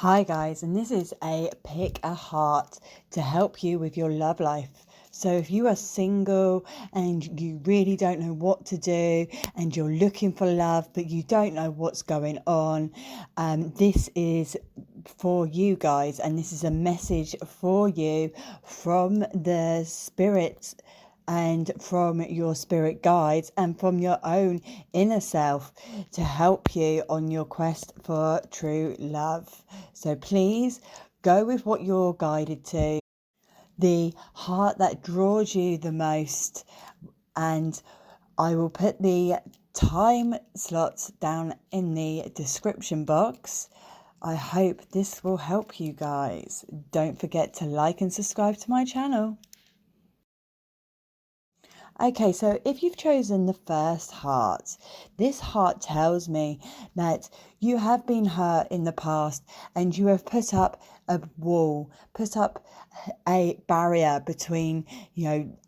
Hi guys, and this is a pick a heart to help you with your love life. So if you are single and you really don't know what to do and you're looking for love but you don't know what's going on, this is for you guys, and this is a message for you from the spirits and from your spirit guides and from your own inner self to help you on your quest for true love. So please go with what you're guided to, the heart that draws you the most, and I will put the time slots down in the description box. I hope this will help you guys. Don't forget to like and subscribe to my channel. Okay, so if you've chosen the first heart, this heart tells me that you have been hurt in the past and you have put up a wall, put up a barrier between,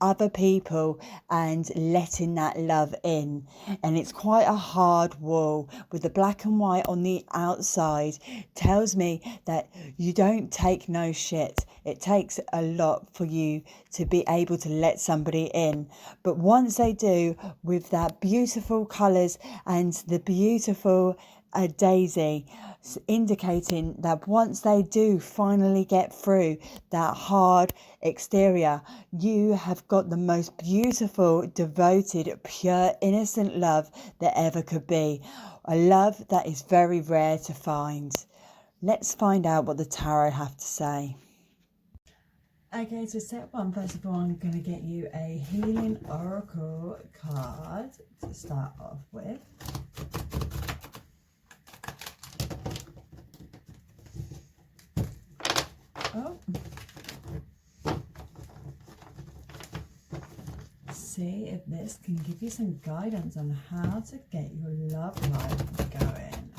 other people and letting that love in. And it's quite a hard wall with the black and white on the outside. Tells me that you don't take no shit. It takes a lot for you to be able to let somebody in. But once they do, with that beautiful colours and the beautiful daisy, indicating that once they do finally get through that hard exterior, you have got the most beautiful, devoted, pure, innocent love that ever could be. A love that is very rare to find. Let's find out what the tarot have to say. Okay, so step one, first of all, I'm going to get you a healing oracle card to start off with. Oh. See if this can give you some guidance on how to get your love life going.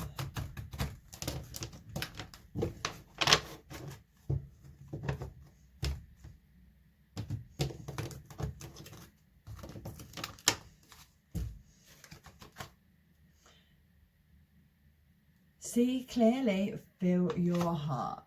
See clearly, feel your heart.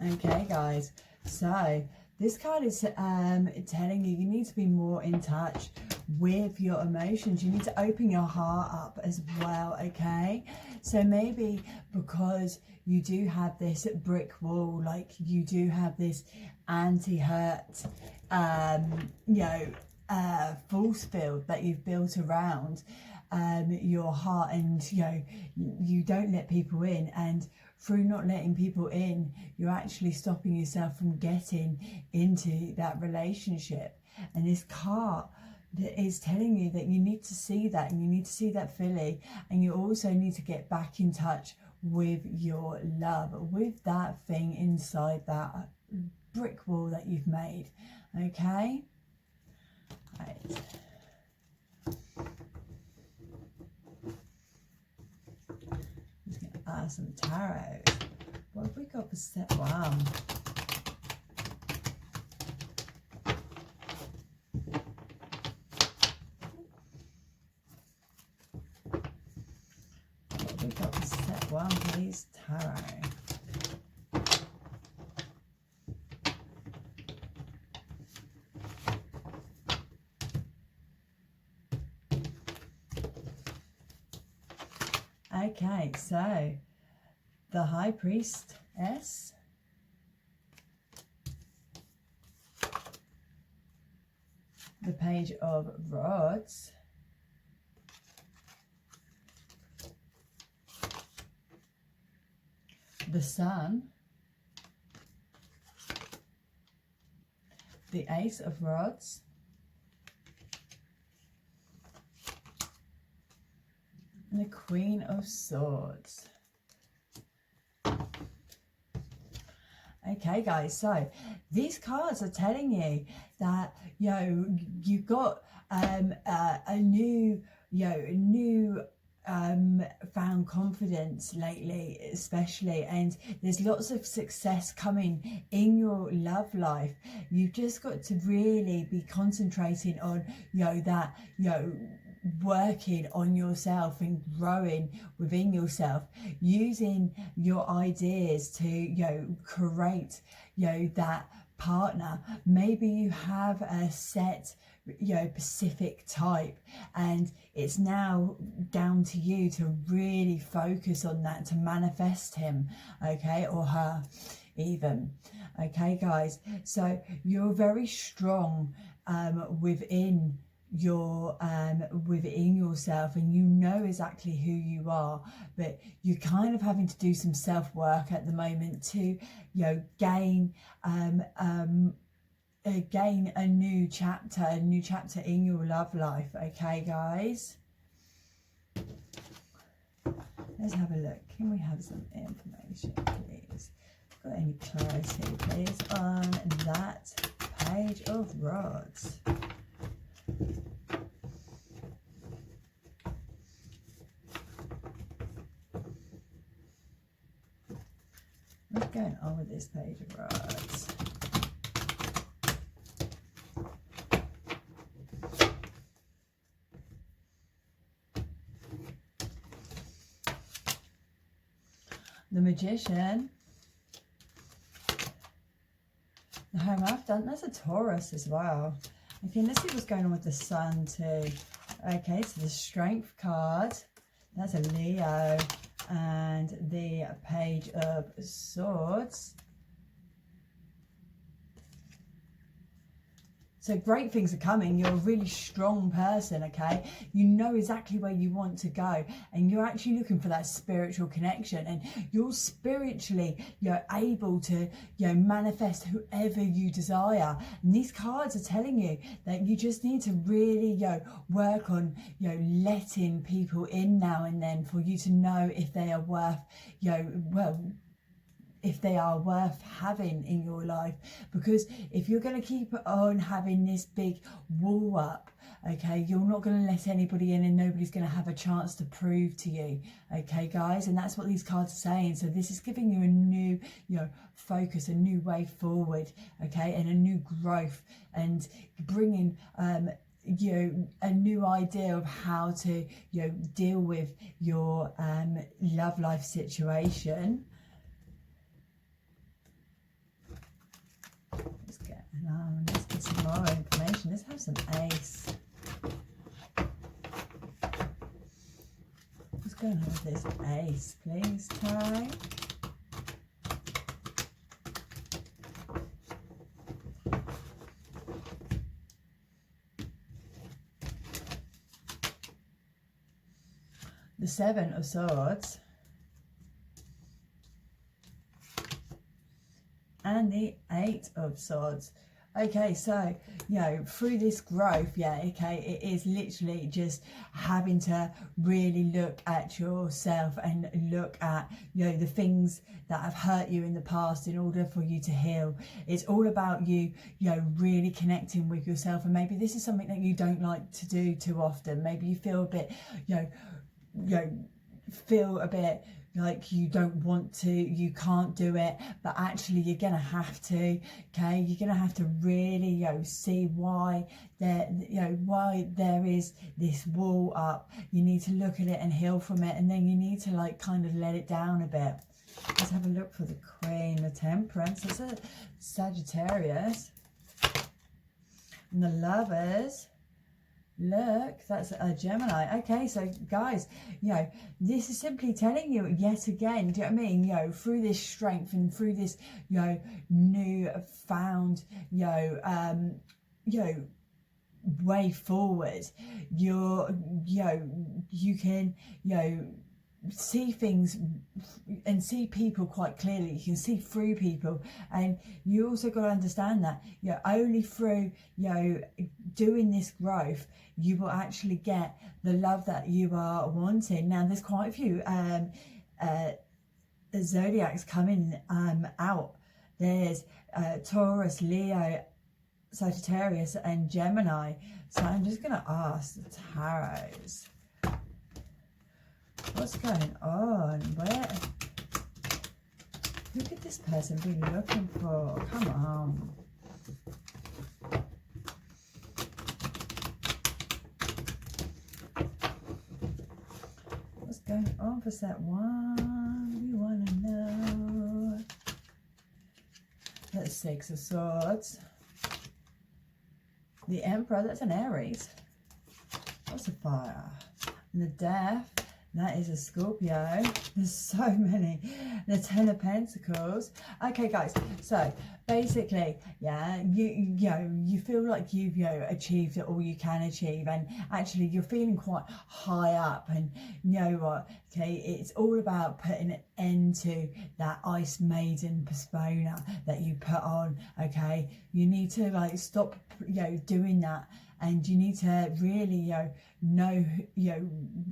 Okay, guys, so this card is telling you need to be more in touch with your emotions. You need to open your heart up as well, okay? So maybe because you do have this brick wall, like you do have this anti-hurt, force field that you've built around your heart, and you don't let people in, and through not letting people in, you're actually stopping yourself from getting into that relationship. And this card is telling you that you need to see that, and you need to see that fully, and you also need to get back in touch with your love, with that thing inside that brick wall that you've made. Okay, right. Some tarot. What have we got for step one? What have we got for step one, please, tarot? Okay, so the High Priestess, the Page of Rods, the Sun, the Ace of Rods, and the Queen of Swords. Okay, guys, so these cards are telling you that you've got a new found confidence lately, especially, and there's lots of success coming in your love life. You've just got to really be concentrating on that working on yourself and growing within yourself, using your ideas to, you know, create, you know, that partner. Maybe you have a set, you know, specific type, and it's now down to you to really focus on that, to manifest him, okay, or her even. Okay, guys, so you're very strong within yourself, and you know exactly who you are, but you're kind of having to do some self-work at the moment to, you know, gain again a new chapter in your love life. Okay, guys, let's have a look. Can we have some information, please? Got any clarity, please, on that page of rods? What's going on with this page of rods? The Magician, the Hierophant, that's a Taurus as well. Okay, let's see what's going on with the Sun too. Okay, so the Strength card, that's a Leo, and the Page of Swords. So great things are coming. You're a really strong person, okay? You know exactly where you want to go, and you're actually looking for that spiritual connection, and you're spiritually, you're able to, you know, manifest whoever you desire. And these cards are telling you that you just need to really, you know, work on, you know, letting people in now and then for you to know if they are worth, you know, well, if they are worth having in your life. Because if you're going to keep on having this big wall up, okay, you're not going to let anybody in, and nobody's going to have a chance to prove to you. Okay, guys, and that's what these cards are saying. So this is giving you a new, you know, focus, a new way forward, okay, and a new growth, and bringing you know, a new idea of how to, you know, deal with your love life situation. Let's get some more information. Let's have some Ace. What's going on with this Ace, please, Tarot? The Seven of Swords. And the Eight of Swords. Okay, so, you know, through this growth, yeah, okay, it is literally just having to really look at yourself and look at, you know, the things that have hurt you in the past in order for you to heal. It's all about you, you know, really connecting with yourself. And maybe this is something that you don't like to do too often. Maybe you feel a bit, you know, feel a bit like you don't want to, you can't do it, but actually you're gonna have to. Okay, you're gonna have to really, you know, see why there, you know, why there is this wall up. You need to look at it and heal from it, and then you need to, like, kind of let it down a bit. Let's have a look for the Queen, the Temperance. It's a Sagittarius, and the Lovers. Look, that's a Gemini. Okay, so guys, you know, this is simply telling you yet again, do you know what I mean? You know, through this strength and through this, you know, new found, you know, way forward, you can, you know, see things and see people quite clearly. You can see through people, and you also got to understand that, you know, only through, you know, doing this growth you will actually get the love that you are wanting. Now there's quite a few zodiacs coming out. There's Taurus, Leo, Sagittarius and Gemini. So I'm just going to ask the tarots, what's going on? Who could this person be looking for? Come on. going on for set 1? We want to know. That's 6 of Swords. The Emperor, that's an Aries. What's a fire? And the Death, that is a Scorpio. There's so many. The 10 of Pentacles. Okay, guys, so basically, yeah, you feel like you've achieved all you can achieve, and actually you're feeling quite high up, and you know what, okay, it's all about putting an end to that Ice Maiden persona that you put on. Okay, you need to like stop doing that, and you need to really know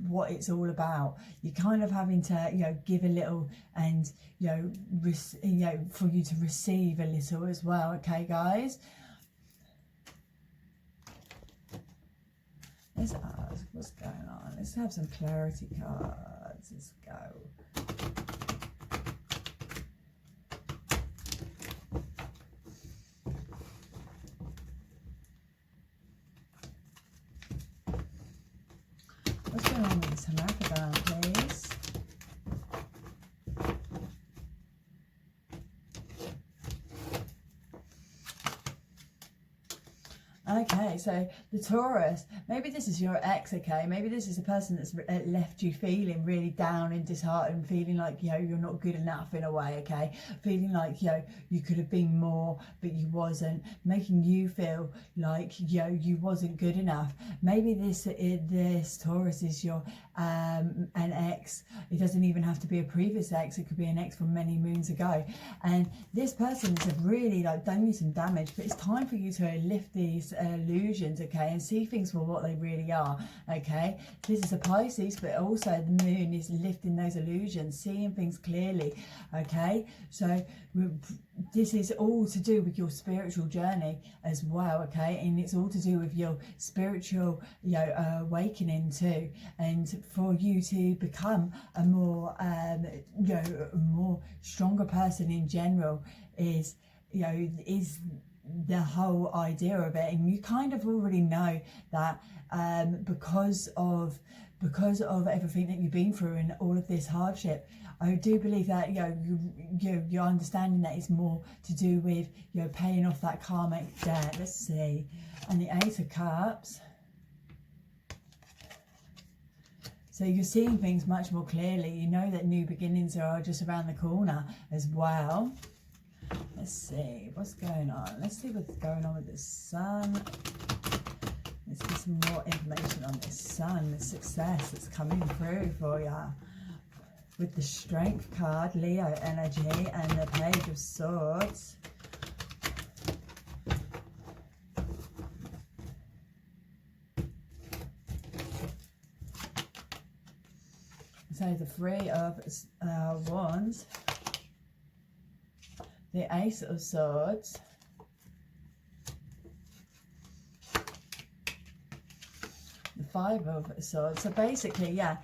what it's all about. You're kind of having to give a little, and for you to receive a little as well. Okay, guys, let's ask what's going on. Let's have some clarity cards. Let's go. What's going on with this Hermaphrodite, please? Okay, so the Taurus, maybe this is your ex, okay? Maybe this is a person that's left you feeling really down and disheartened, feeling like, you're not good enough in a way, okay? Feeling like, you could have been more, but you wasn't, making you feel like, you wasn't good enough. Maybe this Taurus is your, an ex. It doesn't even have to be a previous ex. It could be an ex from many moons ago. And this person has really done you some damage, but it's time for you to lift these illusions, okay, and see things for what they really are. Okay, this is a Pisces, but also the moon is lifting those illusions, seeing things clearly. Okay, so this is all to do with your spiritual journey as well, okay, and it's all to do with your spiritual awakening too, and for you to become a more more stronger person in general is the whole idea of it. And you kind of already know that because of everything that you've been through and all of this hardship, I do believe that you're understanding that it's more to do with paying off that karmic debt. Let's see. And the 8 of Cups. So you're seeing things much more clearly. You know that new beginnings are just around the corner as well. Let's see what's going on. Let's see what's going on with the Sun. Let's get some more information on this Sun, the success that's coming through for you. With the Strength card, Leo energy, and the Page of Swords. So the 3 of Wands. The Ace of Swords, the 5 of Swords. So basically, yeah,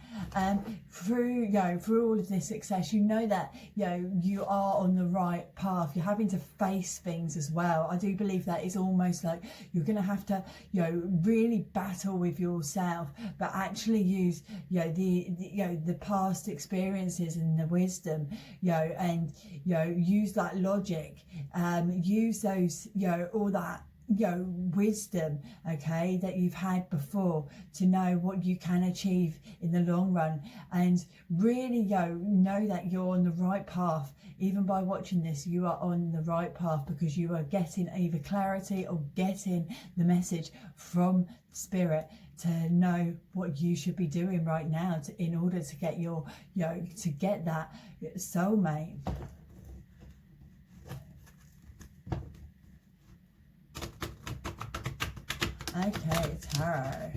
through all of this success, you know that you are on the right path. You're having to face things as well. I do believe that it's almost like you're going to have to really battle with yourself, but actually use the past experiences and the wisdom, and use that logic, use those all that wisdom, okay, that you've had before to know what you can achieve in the long run, and really know that you're on the right path. Even by watching this, you are on the right path because you are getting either clarity or getting the message from Spirit to know what you should be doing right now in order to get your to get that soulmate. Okay, Tarot.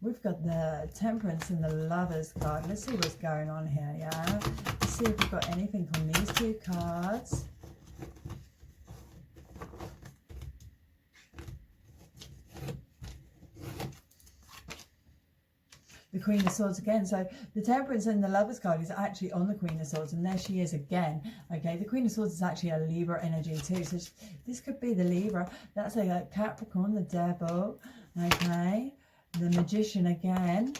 We've got the Temperance and the Lovers card. Let's see what's going on here, yeah? Let's see if we've got anything on these two cards. The Queen of Swords again. So the Temperance and the Lovers card is actually on the Queen of Swords, and there she is again. Okay, the Queen of Swords is actually a Libra energy too, so this could be the Libra. That's a Capricorn, the Devil. Okay, the Magician again,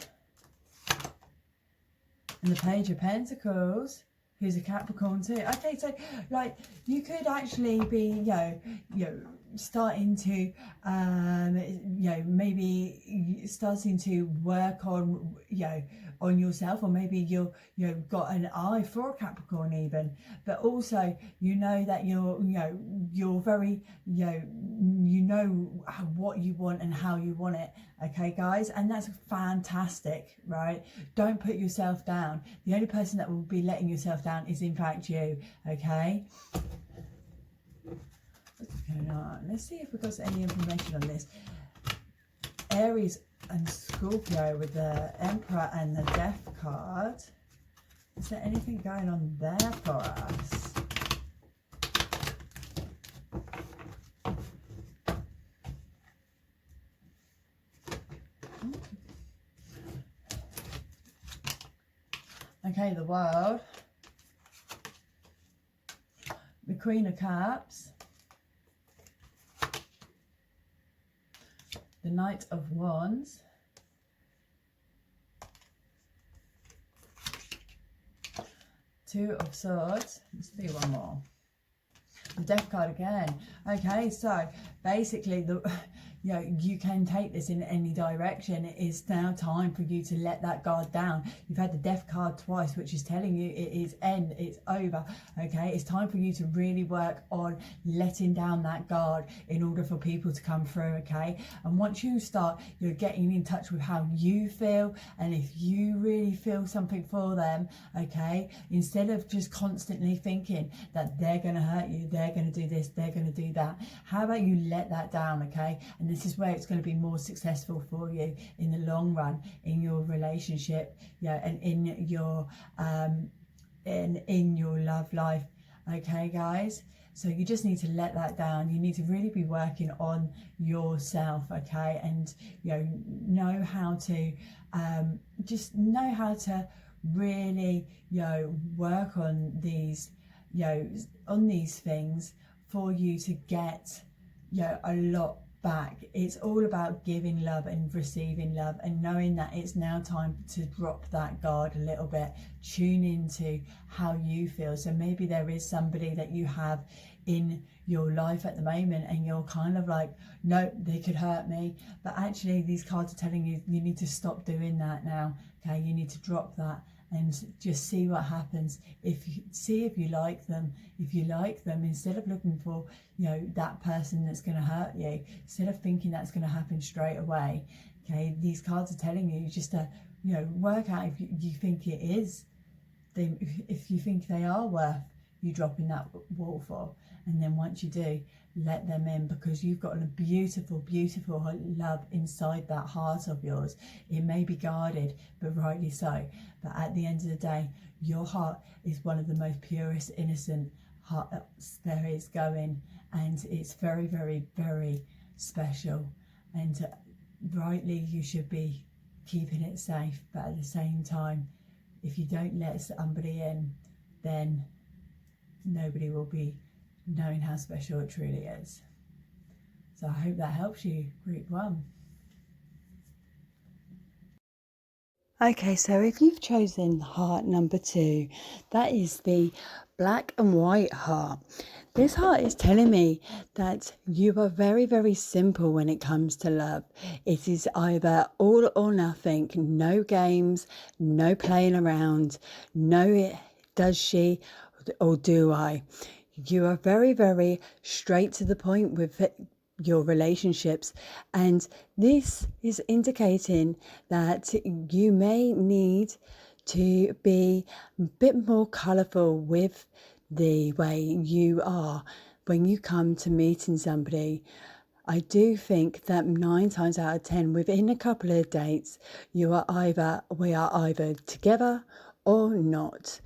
and the Page of Pentacles, who's a Capricorn too. Okay, so like you could actually be, you know, starting to, maybe starting to work on, on yourself, or maybe you've got an eye for a Capricorn even, but also that you're very, you know what you want and how you want it. Okay, guys, and that's fantastic, right? Don't put yourself down. The only person that will be letting yourself down is in fact you. Okay, what's going on? Let's see if we've got any information on this. Aries and Scorpio with the Emperor and the Death card. Is there anything going on there for us? Okay, the World, the Queen of Cups, the Knight of Wands, Two of Swords. Let's do one more. The Death card again. Okay, so basically you can take this in any direction. It is now time for you to let that guard down. You've had the Death card twice, which is telling you it is end, it's over. Okay, it's time for you to really work on letting down that guard in order for people to come through. Okay, and once you start, you're getting in touch with how you feel, and if you really feel something for them, okay, instead of just constantly thinking that they're going to hurt you, they're going to do this, they're going to do that, how about you let that down? Okay, and this is where it's going to be more successful for you in the long run in your relationship, and in your in your love life. Okay, guys, so you just need to let that down. You need to really be working on yourself, okay, and know how to just know how to really work on these on these things for you to get a lot back. It's all about giving love and receiving love, and knowing that it's now time to drop that guard a little bit. Tune into how you feel. So maybe there is somebody that you have in your life at the moment and you're kind of like, no, they could hurt me, but actually these cards are telling you you need to stop doing that now. Okay, you need to drop that and just see what happens. If you like them. If you like them, instead of looking for that person that's going to hurt you, instead of thinking that's going to happen straight away, okay, these cards are telling you just to work out if you think it is, if you think they are worth you dropping that wall for. And then once you do, let them in, because you've got a beautiful, beautiful love inside that heart of yours. It may be guarded, but rightly so. But at the end of the day, your heart is one of the most purest, innocent hearts there is going, and it's very, very, very special. And rightly, you should be keeping it safe. But at the same time, if you don't let somebody in, then nobody will be knowing how special it truly is. So I hope that helps you, Group 1. Okay, so if you've chosen heart number 2, that is the black and white heart. This heart is telling me that you are very, very simple when it comes to love. It is either all or nothing, no games, no playing around, no does she or do I. You are very, very straight to the point with your relationships, and this is indicating that you may need to be a bit more colourful with the way you are when you come to meeting somebody. I do think that 9 times out of 10, within a couple of dates, we are either together or not.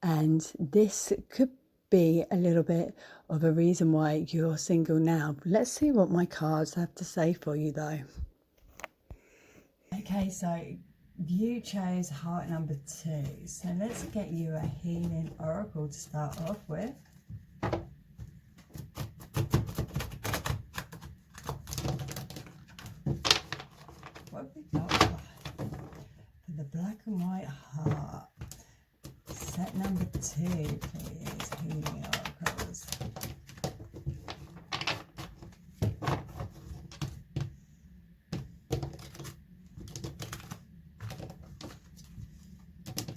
And this could be a little bit of a reason why you're single now. Let's see what my cards have to say for you though. Okay, so you chose heart number 2. So let's get you a healing oracle to start off with. What have we got for the black and white heart? Set number 2, please. Healing oracles.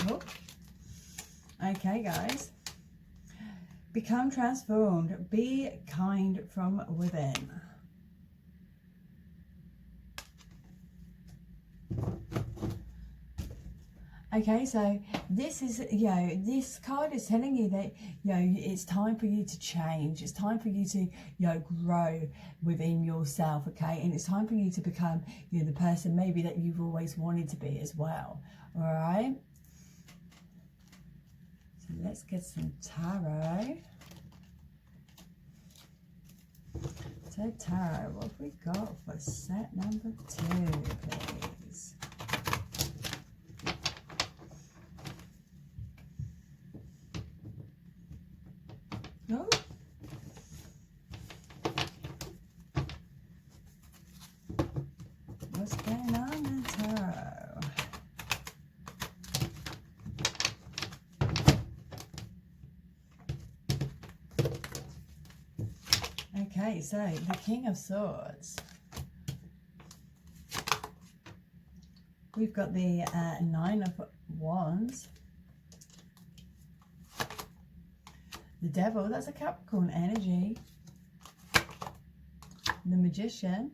Oh. Okay, guys. Become transformed. Be kind from within. Okay, so this is, this card is telling you that, it's time for you to change. It's time for you to, grow within yourself, okay? And it's time for you to become, the person maybe that you've always wanted to be as well, all right? So let's get some tarot. So tarot, what have we got for set number 2, please? No. What's going on in tarot? Okay, so the King of Swords. We've got the 9 of Wands. The Devil, that's a Capricorn energy. The Magician.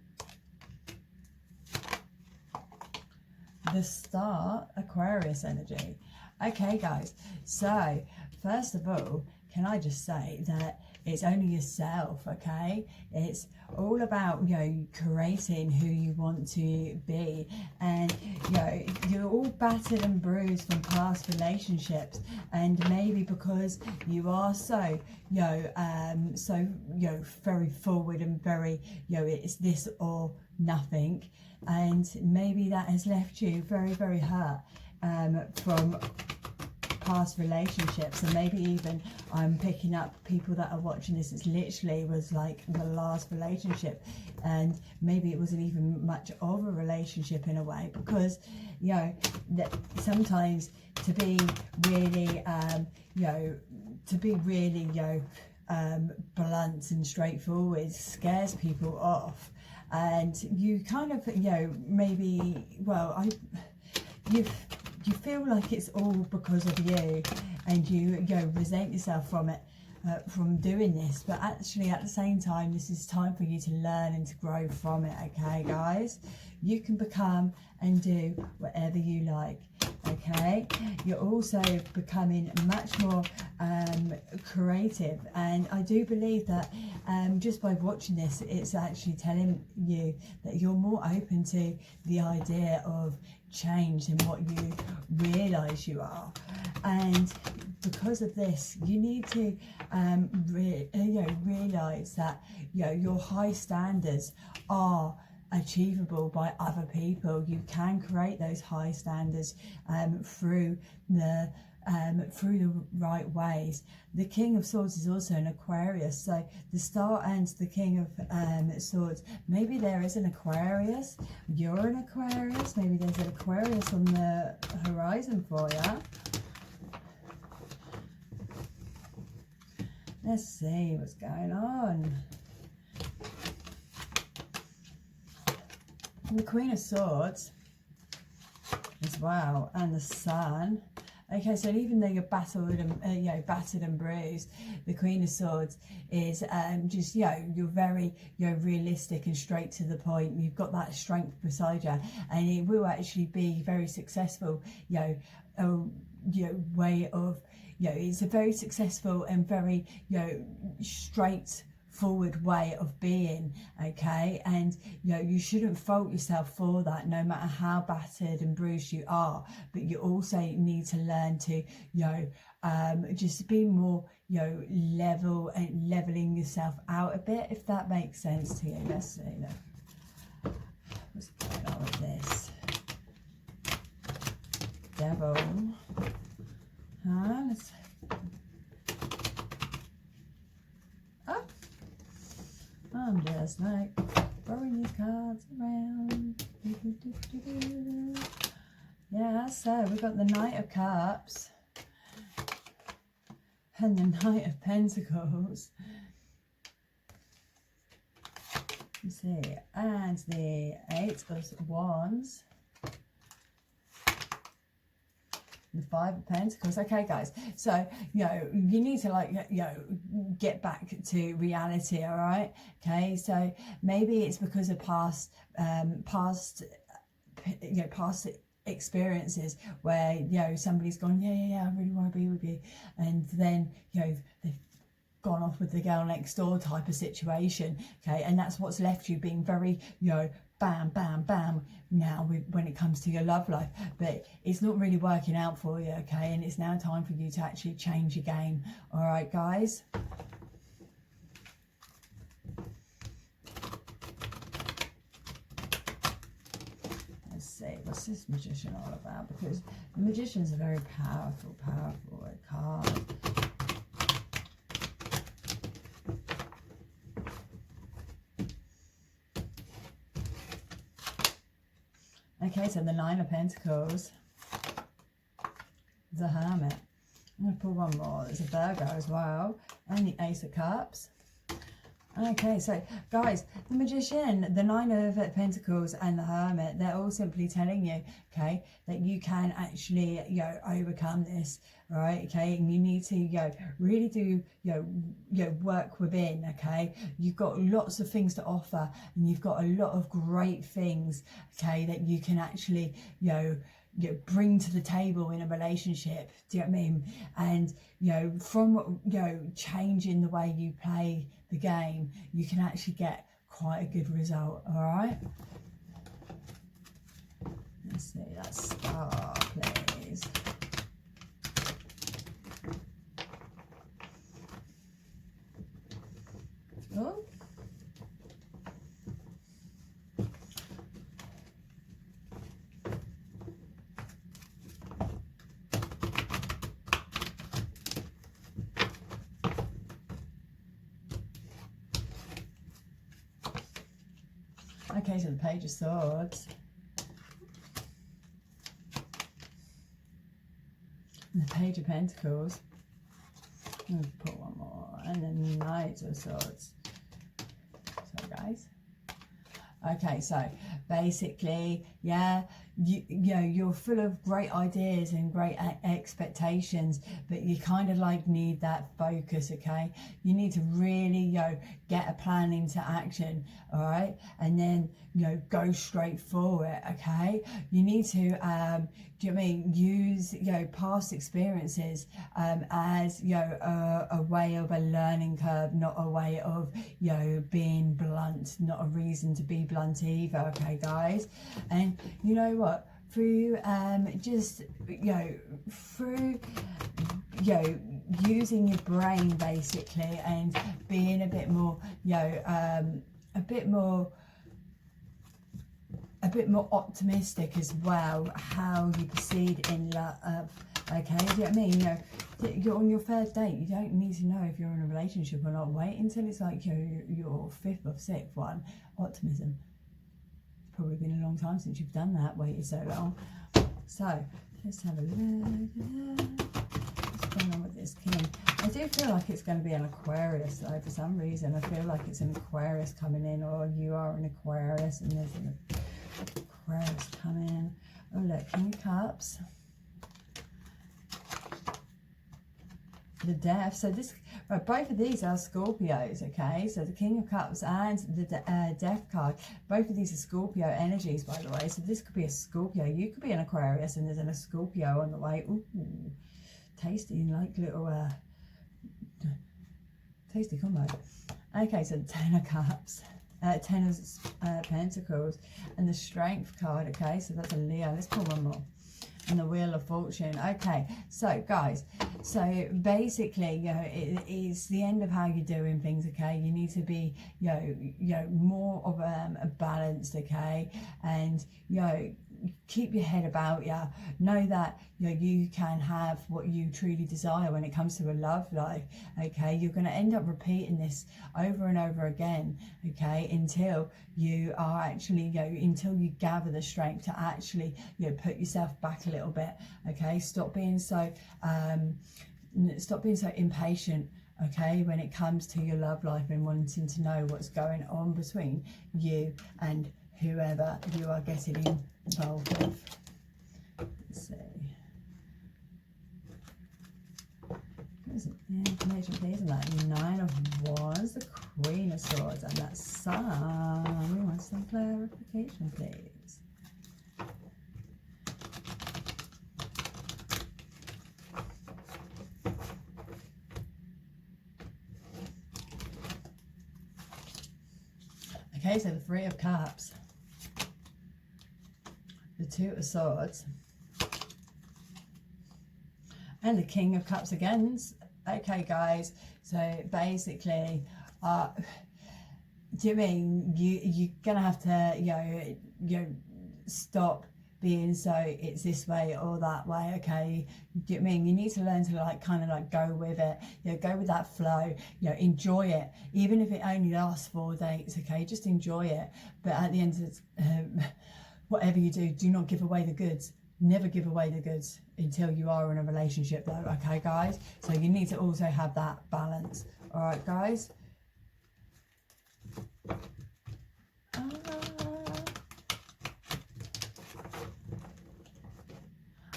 The Star, Aquarius energy. Okay, guys, so first of all, can I just say that it's only yourself, okay? It's all about, creating who you want to be. And, you're all battered and bruised from past relationships. And maybe because you are so, very forward and very, it's this or nothing. And maybe that has left you very, very hurt from past relationships. And maybe even I'm picking up people that are watching this, it's literally was like the last relationship, and maybe it wasn't even much of a relationship in a way, because that sometimes to be really blunt and straightforward scares people off. And you kind of maybe, well, you feel like it's all because of you, and you resent yourself from it, from doing this. But actually, at the same time, this is time for you to learn and to grow from it. Okay, guys, you can become and do whatever you like. Okay, you're also becoming much more creative, and I do believe that just by watching this, it's actually telling you that you're more open to the idea of change than what you realize you are. And because of this, you need to realize that your high standards are achievable by other people. You can create those high standards through the right ways. The King of Swords is also an Aquarius, so the Star and the King of Swords, maybe there is an Aquarius, you're an Aquarius, maybe there's an Aquarius on the horizon for you. Let's see what's going on. The Queen of Swords as well, and the Sun. Okay, so even though you're battered and bruised, the Queen of Swords is just you're very realistic and straight to the point. You've got that strength beside you, and it will actually be very successful. Way of it's a very successful and very straightforward way of being, okay? And you shouldn't fault yourself for that, no matter how battered and bruised you are. But you also need to learn to just be more level and leveling yourself out a bit, if that makes sense to you. Let's see, look, what's going on with this Devil? Let's I'm just like throwing these cards around. So we've got the Knight of Cups and the Knight of Pentacles. Let's see, and the Eight of Wands. The Five of Pentacles. Okay, guys, so you need to, like, get back to reality. All right, okay, so maybe it's because of past experiences where somebody's gone, yeah, I really want to be with you, and then they've gone off with the girl next door type of situation. Okay, and that's what's left you being very bam bam bam now when it comes to your love life, but it's not really working out for you. Okay, and it's now time for you to actually change your game. All right, guys. Let's see, what's this Magician all about? Because the Magician's a very powerful card. Okay, so the Nine of Pentacles, the Hermit. I'm going to pull one more. There's a Virgo as well, and the Ace of Cups. Okay, so guys, the Magician, the Nine of Pentacles, and the Hermit, they're all simply telling you, okay, that you can actually, overcome this, right? Okay, and you need to, really do, work within. Okay, you've got lots of things to offer, and you've got a lot of great things, okay, that you can actually, bring to the table in a relationship. Do you know what I mean? And from changing the way you play the game, you can actually get quite a good result. All right, let's see that star, please. Oh, okay, so the Page of Swords, and the Page of Pentacles. I'm going to put one more, and then the Knight of Swords. So, guys. Okay, so basically, you're full of great ideas and great expectations, but you kind of like need that focus. Okay, you need to really get a plan into action. All right, and then go straight for it. Okay, you need to do you know what I mean, use past experiences as a way of a learning curve, not a way of being blunt, not a reason to be blunt either. Okay, guys, and you know what, through just through using your brain basically, and being a bit more a bit more optimistic as well, how you proceed in love. Okay, do you know what I mean? You're on your third date, you don't need to know if you're in a relationship or not. Wait until it's like your fifth or sixth one. Optimism. It's probably been a long time since you've done that, waited so long. So let's have a look. What's going on with this King? I do feel like it's going to be an Aquarius though. For some reason I feel like it's an Aquarius coming in, or you are an Aquarius and there's an Aquarius coming. Oh look, King of Cups, the Death. So this, both of these are Scorpios. Okay, so the King of Cups and the Death card, both of these are Scorpio energies, by the way. So this could be a Scorpio, you could be an Aquarius, and there's a Scorpio on the way. Ooh, tasty, like little tasty combo. Okay, so the Ten of Cups, Ten of Pentacles, and the Strength card. Okay, so that's a Leo. Let's pull one more. And the Wheel of Fortune. Okay, so guys, so basically, it is the end of how you're doing things. Okay, you need to be, more of a balanced. Okay, and keep your head about you. Know that you can have what you truly desire when it comes to a love life. Okay, you're going to end up repeating this over and over again. Okay, until you are actually until you gather the strength to actually put yourself back a little bit. Okay, stop being so impatient. Okay, when it comes to your love life and wanting to know what's going on between you and whoever you are getting involved with. Let's see. What's the information, please? And that 9 of Wands, the Queen of Swords, and that Sun. We want some clarification, please. Okay, so the 3 of Cups, the 2 of Swords, and the King of Cups again. Okay, guys, so basically, do you mean you're gonna have to stop being so it's this way or that way? Okay, do you mean you need to learn to kind of go with it, go with that flow, enjoy it, even if it only lasts 4 dates. Okay, just enjoy it, but at the end of it, whatever you do, do not give away the goods. Never give away the goods until you are in a relationship though. Okay, guys, so you need to also have that balance. All right, guys.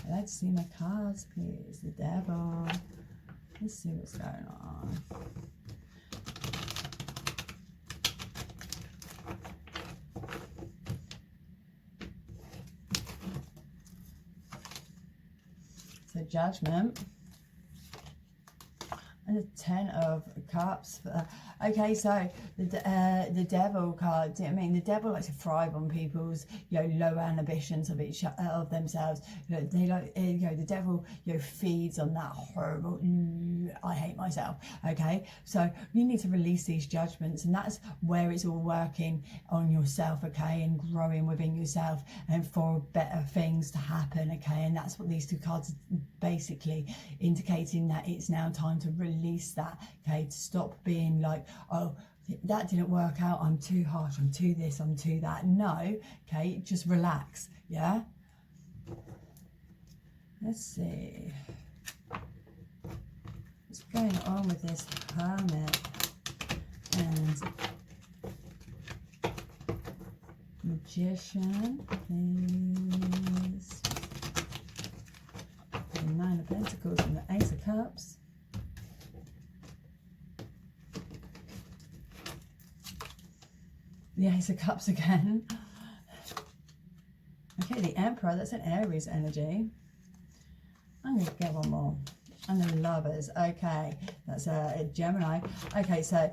I'd like to see my cards, please. The Devil. Let's see what's going on. So Judgment. And the 10 of Cups. Okay, so the Devil card. I mean, the Devil likes to thrive on people's low ambitions of themselves. They like the Devil feeds on that horrible I hate myself. Okay, so you need to release these judgments, and that's where it's all working on yourself. Okay, and growing within yourself, and for better things to happen. Okay, and that's what these 2 cards are basically indicating, that it's now time to release that. Okay, to stop being like, oh, that didn't work out, I'm too harsh, I'm too this, I'm too that. No, okay, just relax. Yeah, let's see what's going on with this Hermit and Magician, please. The 9 of Pentacles and the Ace of Cups. The Ace of Cups again. Okay, the Emperor, that's an Aries energy. I'm going to get one more. And the Lovers. Okay, that's a Gemini. Okay, so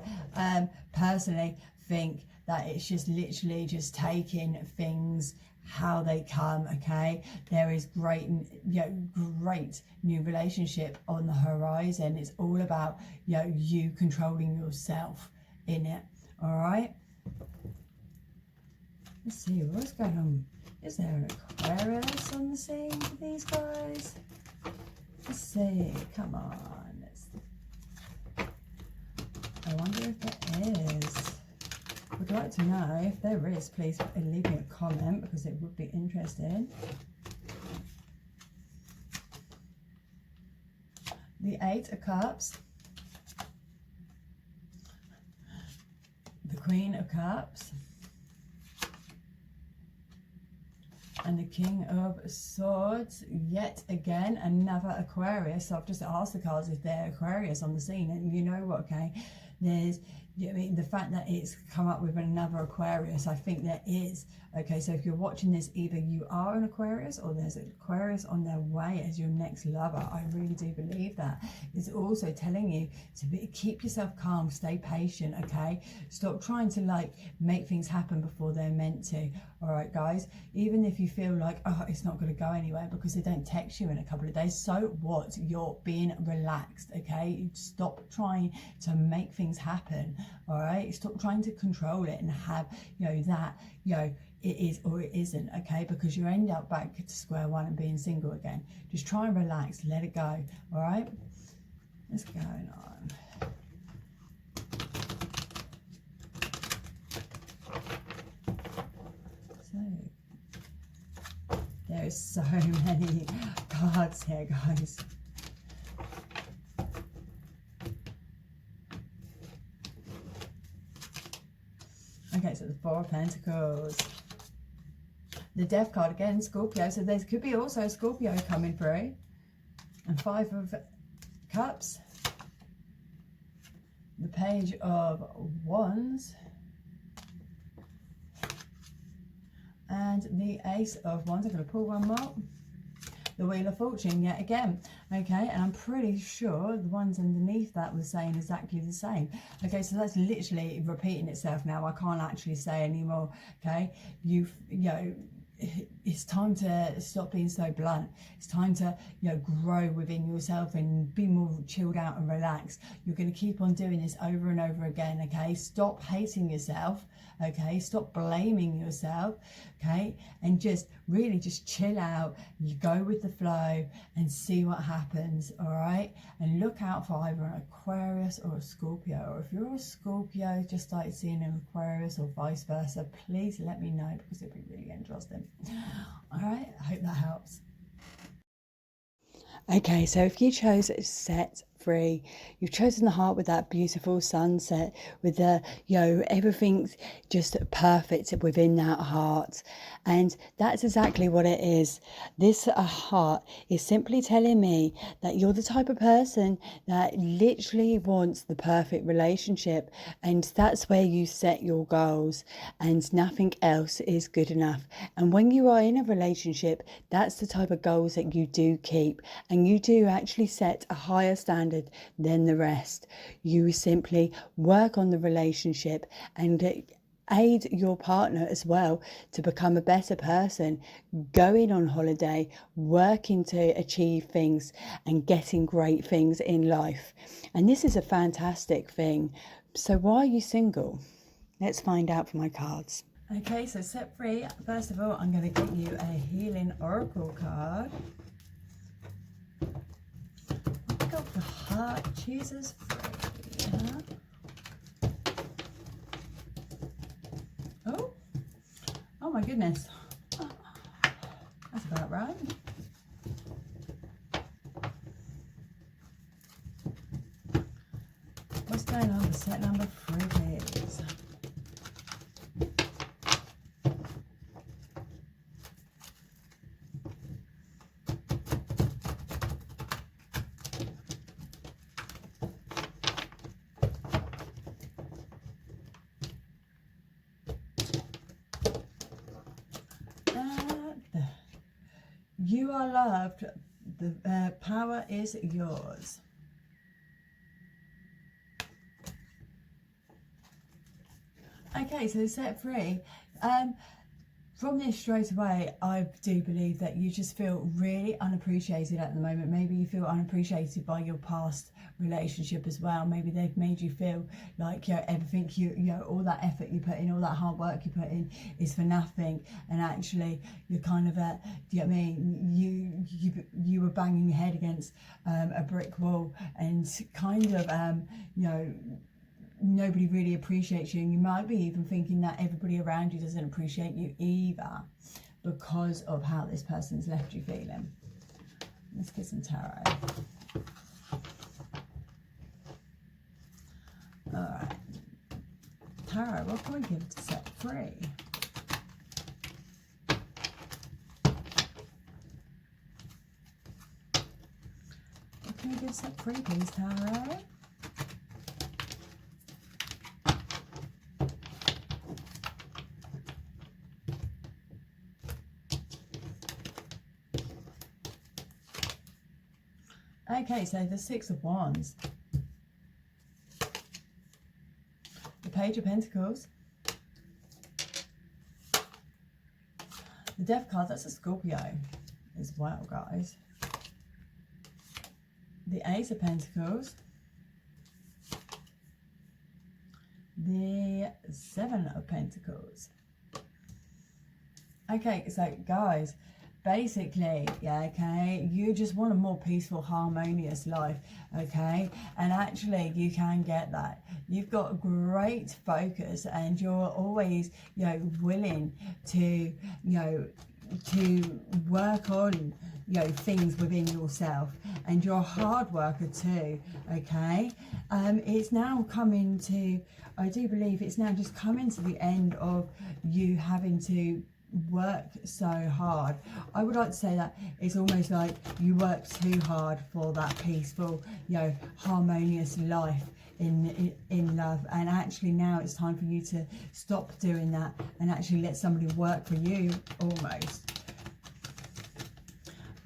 personally think that it's just literally just taking things how they come. Okay, there is great new relationship on the horizon. It's all about you controlling yourself in it. All right, let's see what's going on. Is there an Aquarius on the scene for these guys? Let's see, come on. I wonder if there is. Would like to know if there is. Please leave me a comment, because it would be interesting. The 8 of Cups, the Queen of Cups, and the King of Swords. Yet again, another Aquarius. So I've just asked the cards if they're Aquarius on the scene, and you know what, okay, there's, I mean, the fact that it's come up with another Aquarius, I think there is. Okay, so if you're watching this, either you are an Aquarius or there's an Aquarius on their way as your next lover. I really do believe that. It's also telling you to keep yourself calm, stay patient. Okay, stop trying to make things happen before they're meant to. All right, guys, even if you feel like, oh, it's not going to go anywhere because they don't text you in a couple of days, so what? You're being relaxed. Okay, stop trying to make things happen. All right, stop trying to control it and have that it is or it isn't, okay? Because you end up back to square one and being single again. Just try and relax, let it go, all right? What's going on? So, there's so many cards here, guys. Okay, so the Four of Pentacles. The Death card again, Scorpio. So there could be also Scorpio coming through. And Five of Cups. The Page of Wands. And the Ace of Wands. I'm going to pull one more. The Wheel of Fortune yet again. Okay, and I'm pretty sure the ones underneath that were saying exactly the same. Okay, so that's literally repeating itself now. I can't actually say anymore. Okay, you know, it's time to stop being so blunt. It's time to, you know, grow within yourself and be more chilled out and relaxed. You're going to keep on doing this over and over again. Okay, stop hating yourself. Okay, stop blaming yourself. Okay, and just really just chill out. You go with the flow and see what happens. All right, and look out for either an Aquarius or a Scorpio. Or if you're a Scorpio, just started seeing an Aquarius or vice versa, please let me know, because it'd be really interesting. All right, I hope that helps. Okay, so if you chose set free, you've chosen the heart with that beautiful sunset, with the, you know, everything's just perfect within that heart. And that's exactly what it is. This heart is simply telling me that you're the type of person that literally wants the perfect relationship. And that's where you set your goals, and nothing else is good enough. And when you are in a relationship, that's the type of goals that you do keep. And you do actually set a higher standard than the rest. You simply work on the relationship and aid your partner as well to become a better person, going on holiday, working to achieve things and getting great things in life. And this is a fantastic thing. So why are you single? Let's find out from my cards. Okay, so set free. First of all, I'm going to get you a healing oracle card. The heart chooses free. Huh? Oh my goodness. That's about right. What's going on with set number 3, please? You are loved. The power is yours. Okay, so set free. From this straight away, I do believe that you just feel really unappreciated at the moment. Maybe you feel unappreciated by your past relationship as well. Maybe they've made you feel like, you know, everything you know, all that effort you put in, all that hard work you put in is for nothing. And actually, you're kind of a, do you know what I mean? You were banging your head against a brick wall, and kind of, you know, nobody really appreciates you, and you might be even thinking that everybody around you doesn't appreciate you either, because of how this person's left you feeling. Let's get some tarot. Alright, tarot, what can we give to set free? What can we give set free, please, tarot? Okay, so the Six of Wands, the Page of Pentacles, the Death card, that's a Scorpio as well, guys. The Ace of Pentacles, the Seven of Pentacles, Okay, so guys, basically, yeah, okay, you just want a more peaceful, harmonious life, okay, and actually you can get that. You've got great focus, and you're always, you know, willing to, you know, to work on, you know, things within yourself, and you're a hard worker too, okay. It's now coming to, I do believe it's now just coming to the end of you having to work so hard. I would like to say that it's almost like you work too hard for that peaceful, you know, harmonious life in love, and actually now it's time for you to stop doing that and actually let somebody work for you. Almost,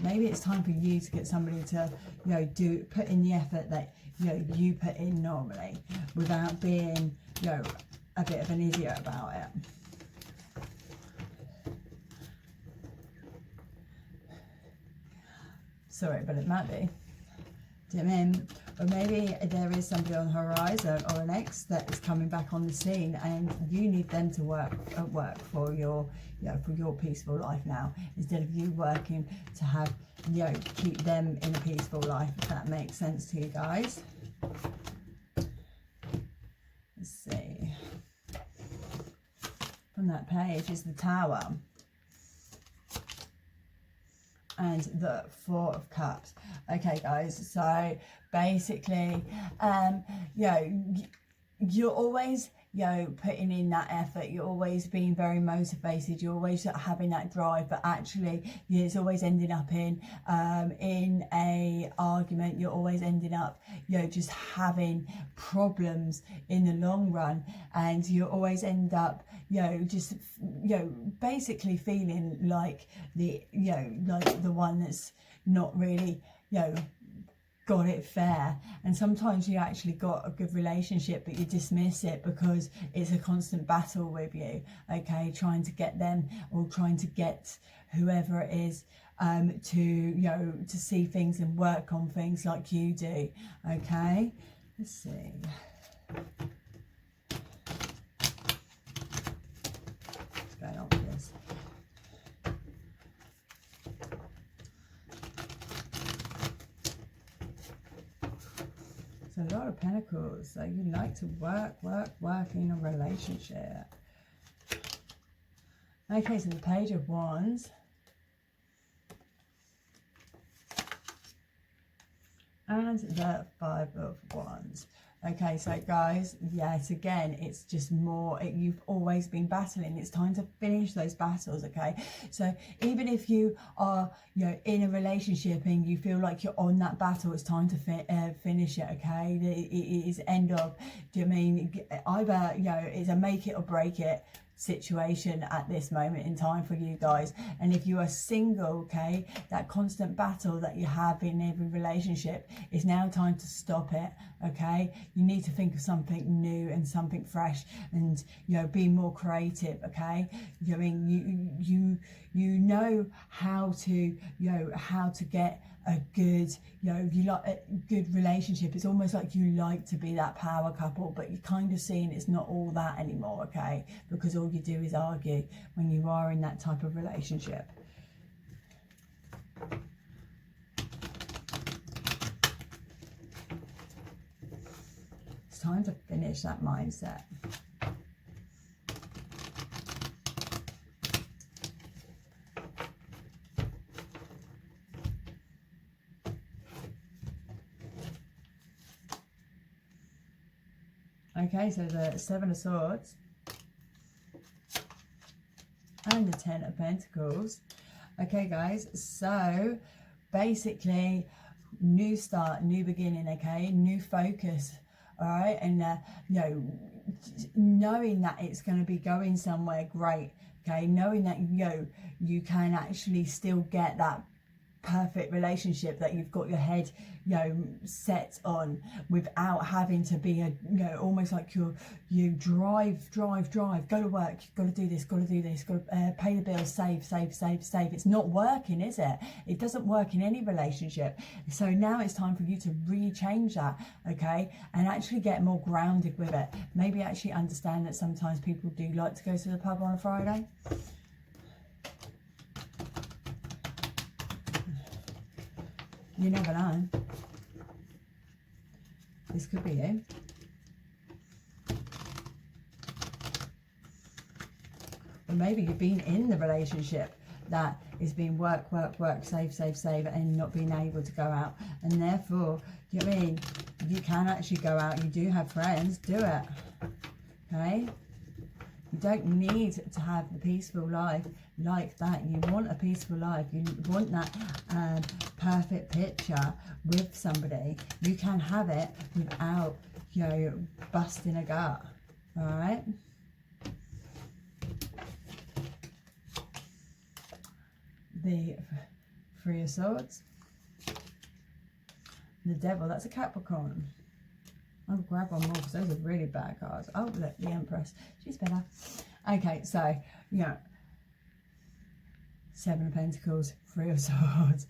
maybe it's time for you to get somebody to, you know, put in the effort that, you know, you put in normally, without being, you know, a bit of an idiot about it. Sorry, but it might be. Do you know what I mean? Or maybe there is somebody on the horizon, or an ex that is coming back on the scene, and you need them to work for your, you know, for your peaceful life now, instead of you working to have, you know, keep them in a peaceful life. If that makes sense to you guys. Let's see. From that page is the Tower and the Four of Cups. Okay guys, so basically, you know, you're always, you know, putting in that effort, you're always being very motivated, you're always having that drive, but actually it's always ending up in a argument. You're always ending up, you know, just having problems in the long run, and you always end up, you know, just, you know, basically feeling like the, you know, like the one that's not really, you know, got it fair. And sometimes you actually got a good relationship, but you dismiss it because it's a constant battle with you, okay, trying to get them, or trying to get whoever it is to, you know, to see things and work on things like you do. Okay, let's see. What's going on with this? A lot of Pentacles. So you like to work in a relationship. Okay, so the Page of Wands and the Five of Wands. Okay, so guys, yes, again, it's just more, you've always been battling. It's time to finish those battles, okay? So even if you are, you know, in a relationship and you feel like you're on that battle, it's time to finish it, okay? It is end of, do you mean, either, you know, it's a make it or break it situation at this moment in time for you guys. And if you are single, okay, that constant battle that you have in every relationship, is now time to stop it, okay? You need to think of something new and something fresh, and, you know, be more creative, okay? I mean, you know how to, you know, how to get a good, you know, you like a good relationship. It's almost like you like to be that power couple, but you're kind of seeing it's not all that anymore, okay? Because all you do is argue when you are in that type of relationship. It's time to finish that mindset. Okay, so the Seven of Swords and the Ten of Pentacles. Okay, guys, so basically, new start, new beginning, okay, new focus, all right, and you know, knowing that it's going to be going somewhere great, okay, knowing that, you know, you can actually still get that perfect relationship that you've got your head, you know, set on, without having to be a, you know, almost like you drive, go to work, got to do this, got to pay the bills, save. It's not working, is it? It doesn't work in any relationship. So now it's time for you to rechange that, okay, and actually get more grounded with it. Maybe actually understand that sometimes people do like to go to the pub on a Friday. You never know. This could be you. Or maybe you've been in the relationship that is being work, save, and not being able to go out. And therefore, do you know what I mean? You can actually go out. You do have friends. Do it. Okay? You don't need to have the peaceful life like that. You want a peaceful life. You want that perfect picture with somebody. You can have it without, you know, busting a gut. All right? The Three of Swords. The Devil, that's a Capricorn. I'll grab one more because those are really bad cards. Oh, look, the Empress. She's better. Okay, so, you know, Seven of Pentacles, Three of Swords.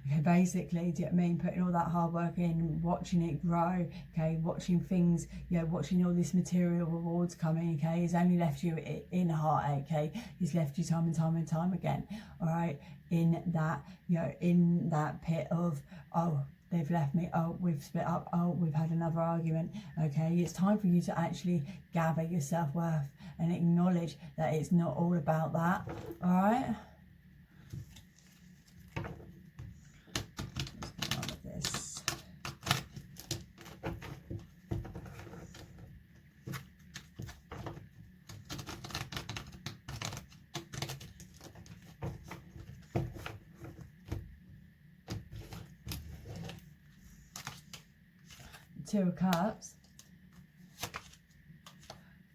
Okay, basically, do you know what I mean? Putting all that hard work in, watching it grow, okay, watching things, you know, watching all this material rewards coming, okay? He's only left you in heartache, okay? He's left you time and time and time again, all right? In that, you know, in that pit of, oh, they've left me, oh, we've split up, oh, we've had another argument, okay? It's time for you to actually gather your self-worth and acknowledge that it's not all about that, all right? Two of Cups,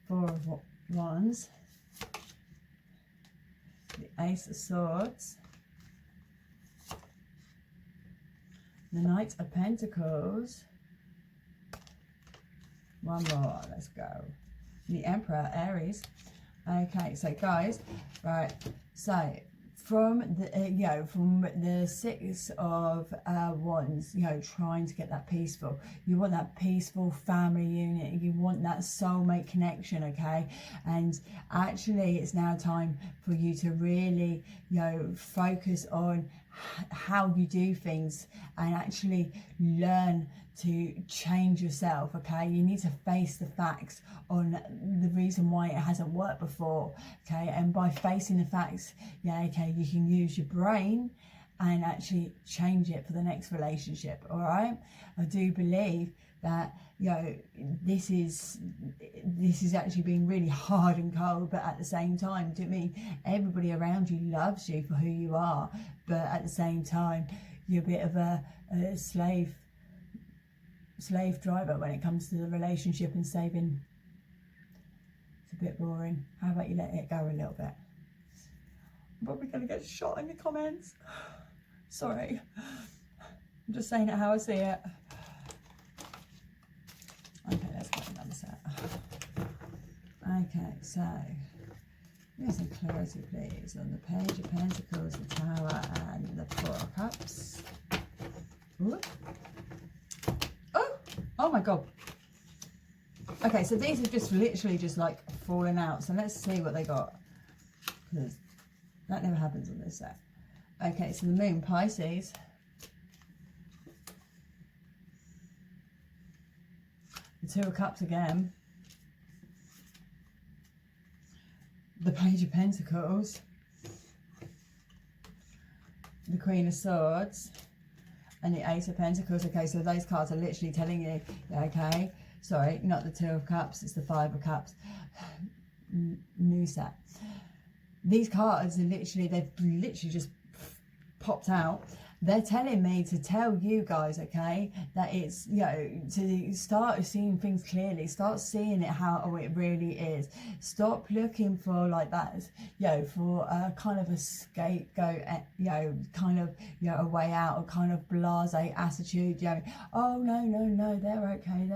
Four of Wands, the Ace of Swords, the Knight of Pentacles, one more, let's go, the Emperor, Aries. Okay, so guys, right, so from the you know, from the Six of Wands, you know, trying to get that peaceful, you want that peaceful family unit, you want that soulmate connection, okay? And actually it's now time for you to really, you know, focus on how you do things and actually learn to change yourself, okay? You need to face the facts on the reason why it hasn't worked before, okay? And by facing the facts, yeah, okay, you can use your brain and actually change it for the next relationship, all right? I do believe that, you know, this is actually being really hard and cold, but at the same time, do you know what I mean? Everybody around you loves you for who you are, but at the same time, you're a bit of a slave driver when it comes to the relationship and saving. It's a bit boring. How about you let it go a little bit? I'm probably going to get shot in the comments. Sorry. I'm just saying it how I see it. Okay, let's get another set. Okay, so give some clarity, please, on the Page of Pentacles, the Tower, and the Four of Cups. Ooh. Oh my God. Okay, so these have just literally just like fallen out. So let's see what they got, because that never happens on this set. Okay, so the Moon, Pisces. The Two of Cups again. The Page of Pentacles. The Queen of Swords. And the Ace of Pentacles. Okay, so those cards are literally telling you, okay, sorry, not the Two of Cups, it's the Five of Cups. New set. These cards are literally, they've literally just popped out. They're telling me to tell you guys, okay, that it's, you know, to start seeing things clearly, start seeing it how it really is. Stop looking for like that, you know, for a kind of a scapegoat, you know, kind of, you know, a way out, a kind of blasé attitude, you know, oh no, they're okay,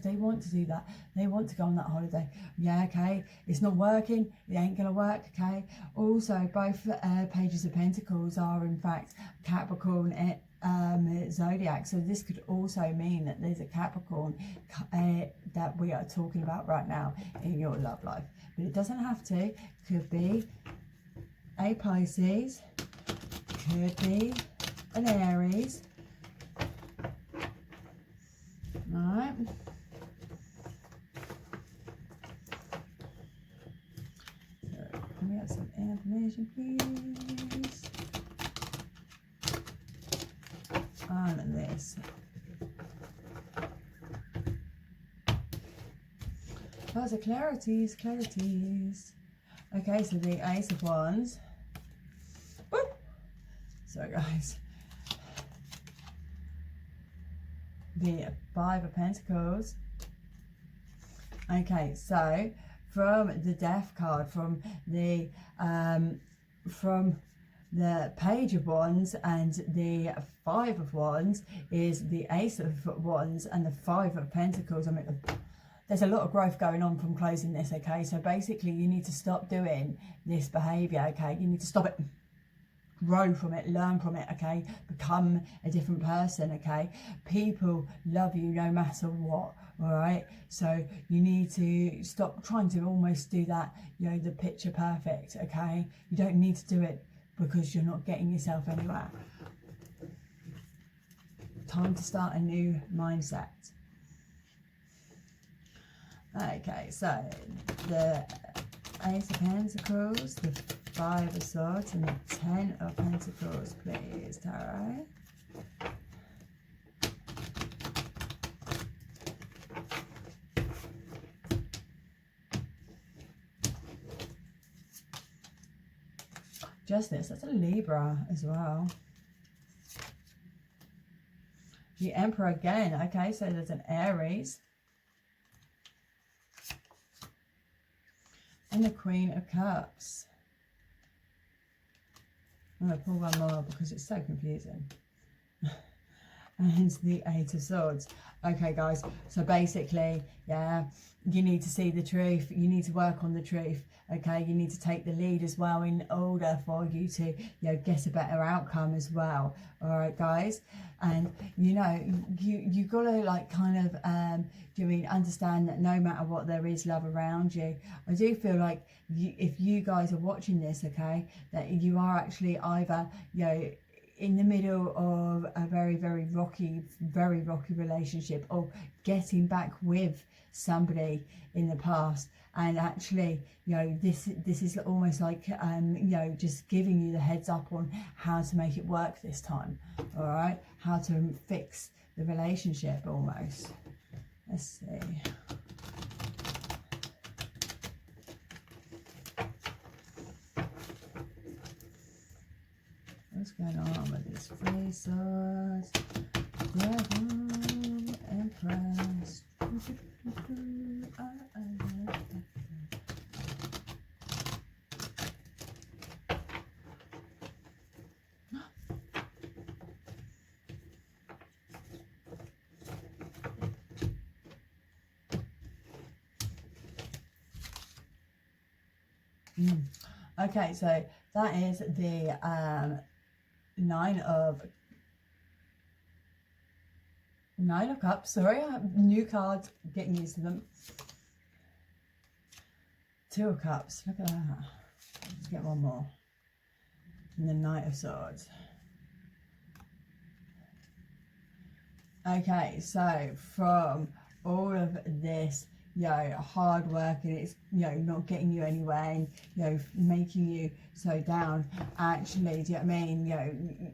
they want to do that, they want to go on that holiday, yeah, okay, it's not working, it ain't gonna work, okay. Also, both Pages of Pentacles are in fact Capricorn zodiac, so this could also mean that there's a Capricorn that we are talking about right now in your love life, but it doesn't have to. Could be a Pisces, could be an Aries, confirmation, please. On this. Lots of clarities, clarities. Okay, so the Ace of Wands. Woo! Sorry, guys. The Five of Pentacles. Okay, so from the Death card, from the Page of Wands and the Five of Wands is the Ace of Wands and the Five of Pentacles. I mean, there's a lot of growth going on from closing this, okay? So basically you need to stop doing this behavior, okay? You need to stop it, grow from it, learn from it, okay? Become a different person, okay? People love you no matter what, all right? So you need to stop trying to almost do that, you know, the picture perfect, okay? You don't need to do it because you're not getting yourself anywhere. Time to start a new mindset. Okay, so the Ace of Pentacles, the Five of Swords, and the Ten of Pentacles, please, Tarot. Justice, that's a Libra as well. The Emperor again, okay, so there's an Aries. And the Queen of Cups. I'm going to pull one more because it's so confusing. And the Eight of Swords. Okay, guys, so basically, yeah, you need to see the truth. You need to work on the truth, okay? You need to take the lead as well in order for you to, you know, get a better outcome as well. All right, guys? And, you know, you got to, like, kind of, do you mean, understand that no matter what, there is love around you. I do feel like if you guys are watching this, okay, that you are actually either, you know, in the middle of a very, very rocky relationship, or getting back with somebody in the past, and actually, you know, this is almost like you know, just giving you the heads up on how to make it work this time. All right, how to fix the relationship almost. Let's see. What's going on with this Three Swords, Devil, Empress? Okay, so that is the Nine of Cups. Sorry, I have new cards, getting used to them. Two of Cups. Look at that. Let's get one more. And the Knight of Swords. Okay, so from all of this, you know, hard work, and it's, you know, not getting you anywhere, and, you know, making you so down, actually, do you know what I mean? You know,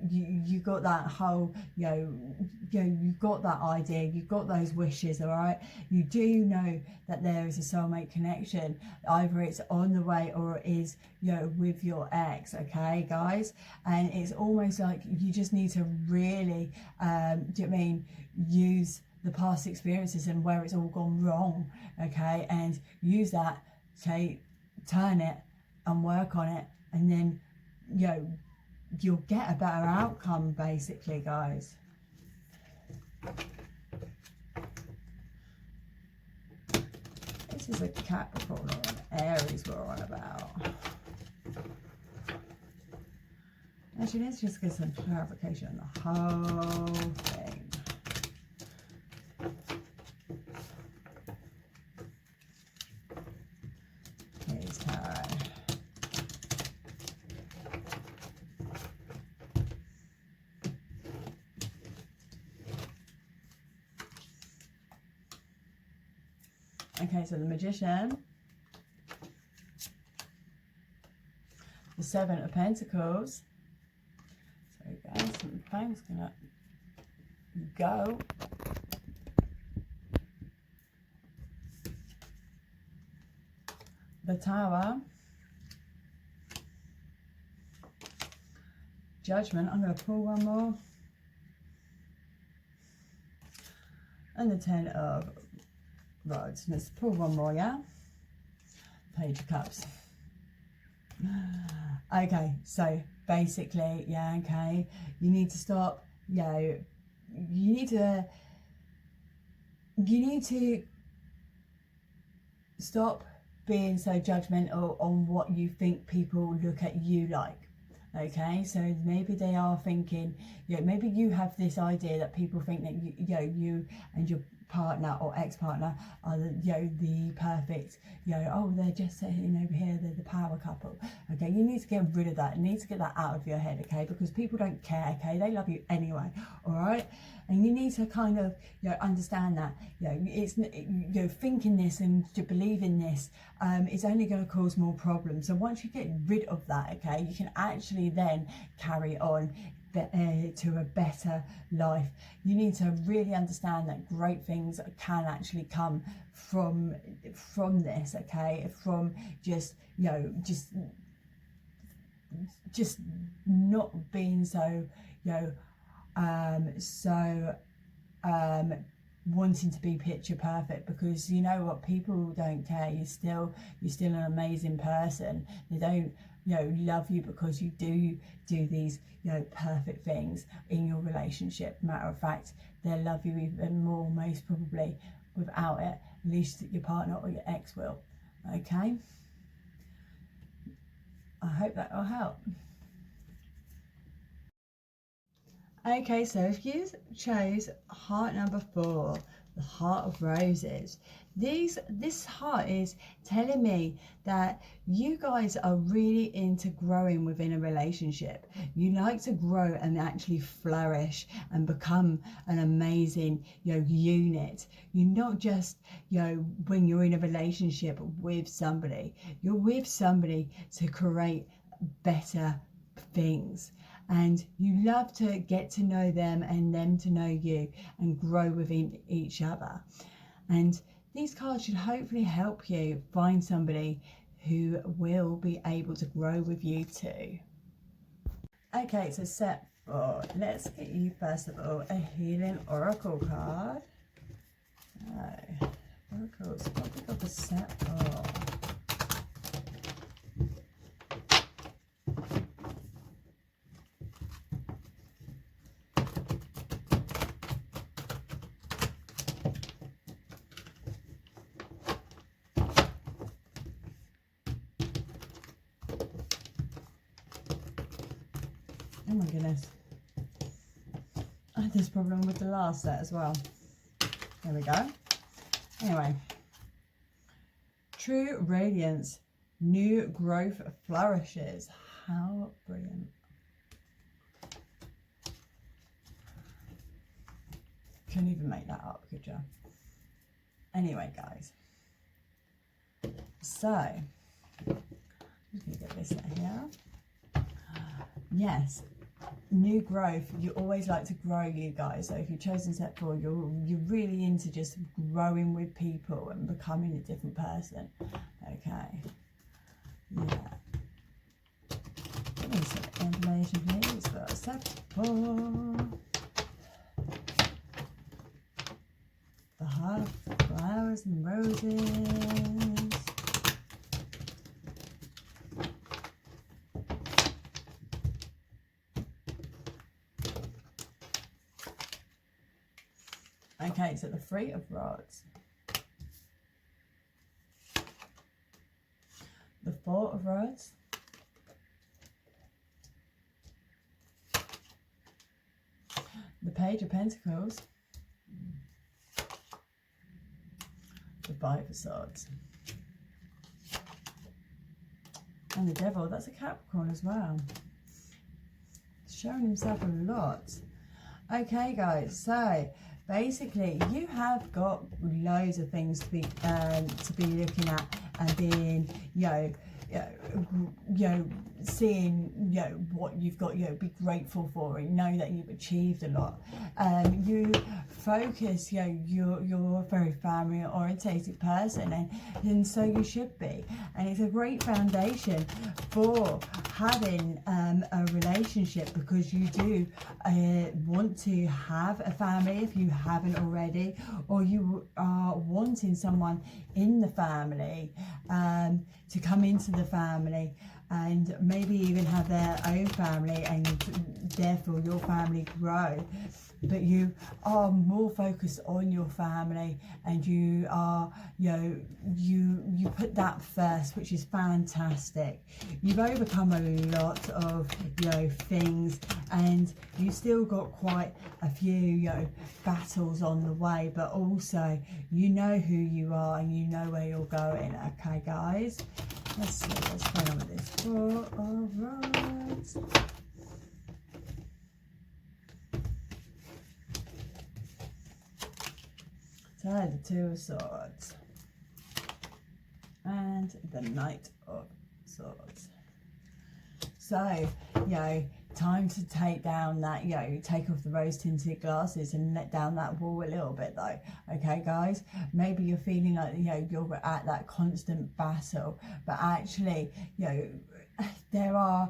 you got that whole, you got that idea, you got those wishes, all right? You do know that there is a soulmate connection. Either it's on the way or it is, you know, with your ex, okay, guys? And it's almost like you just need to really, do you know what I mean, use the past experiences and where it's all gone wrong, okay, and use that, okay, turn it and work on it, and then, you know, you'll get a better outcome, basically, guys. This is a Capricorn or an Aries we're on about. Actually, let's just get some clarification on the whole thing. Okay, so the Magician, the Seven of Pentacles. So guys, something's gonna go. The Tower. Judgment. I'm going to pull one more. And the Ten of Rods. Let's pull one more, yeah? Page of Cups. Okay, so basically, yeah, okay, you need to stop, you know, you need to stop being so judgmental on what you think people look at you like. Okay, so maybe they are thinking, you know, maybe you have this idea that people think that you and your partner or ex-partner are the perfect, oh, they're just sitting over here, they're the power couple. Okay, you need to get rid of that. You need to get that out of your head, okay, because people don't care. Okay, they love you anyway. All right, and you need to kind of understand that it's thinking this and to believe in this is only going to cause more problems. So once you get rid of that, okay, you can actually then carry on to a better life. You need to really understand that great things can actually come from this, okay, from just just not being so wanting to be picture perfect, because you know what, people don't care. You're still an amazing person. They don't love you because you do these perfect things in your relationship. Matter of fact, they'll love you even more, most probably, without it. At least your partner or your ex will. Okay, I hope that will help. Okay, so if you chose heart number 4, the Heart of Roses, this heart is telling me that you guys are really into growing within a relationship. You like to grow and actually flourish and become an amazing unit. You're not just when you're in a relationship with somebody, you're with somebody to create better things. And you love to get to know them and them to know you and grow within each other. And these cards should hopefully help you find somebody who will be able to grow with you too. Okay, so set 4. Let's get you first of all a Healing Oracle card. So, Oracles, what have we got for set 4? Oh my goodness. I had this problem with the last set as well. There we go. Anyway. True Radiance. New growth flourishes. How brilliant. Couldn't even make that up, could you? Anyway, guys. So, I'm just going to get this out here. Yes. New growth. You always like to grow, you guys. So if you've chosen set 4, you're really into just growing with people and becoming a different person. Okay. Yeah. Give me some information, please, for set 4. The Heart of Flowers and Roses. Okay, so the Three of Rods, the Four of Rods, the Page of Pentacles, the Five of Swords, and the Devil. That's a Capricorn as well. Showing himself a lot. Okay, guys, so basically you have got loads of things to be looking at and being seeing what you've got, be grateful for it, know that you've achieved a lot. You focus, you're a very family orientated person, and so you should be, and it's a great foundation for having a relationship, because you do want to have a family if you haven't already, or you are wanting someone in the family to come into the family and maybe even have their own family, and therefore your family grow. But you are more focused on your family, and you are, you put that first, which is fantastic. You've overcome a lot of, things, and you still got quite a few, battles on the way, but also you know who you are and you know where you're going. Okay, guys, let's see what's going on with this. Four of Rods. So the Two of Swords and the Knight of Swords. So, time to take down that, take off the rose tinted glasses and let down that wall a little bit though. Okay, guys, maybe you're feeling like, you're at that constant battle, but actually, there are,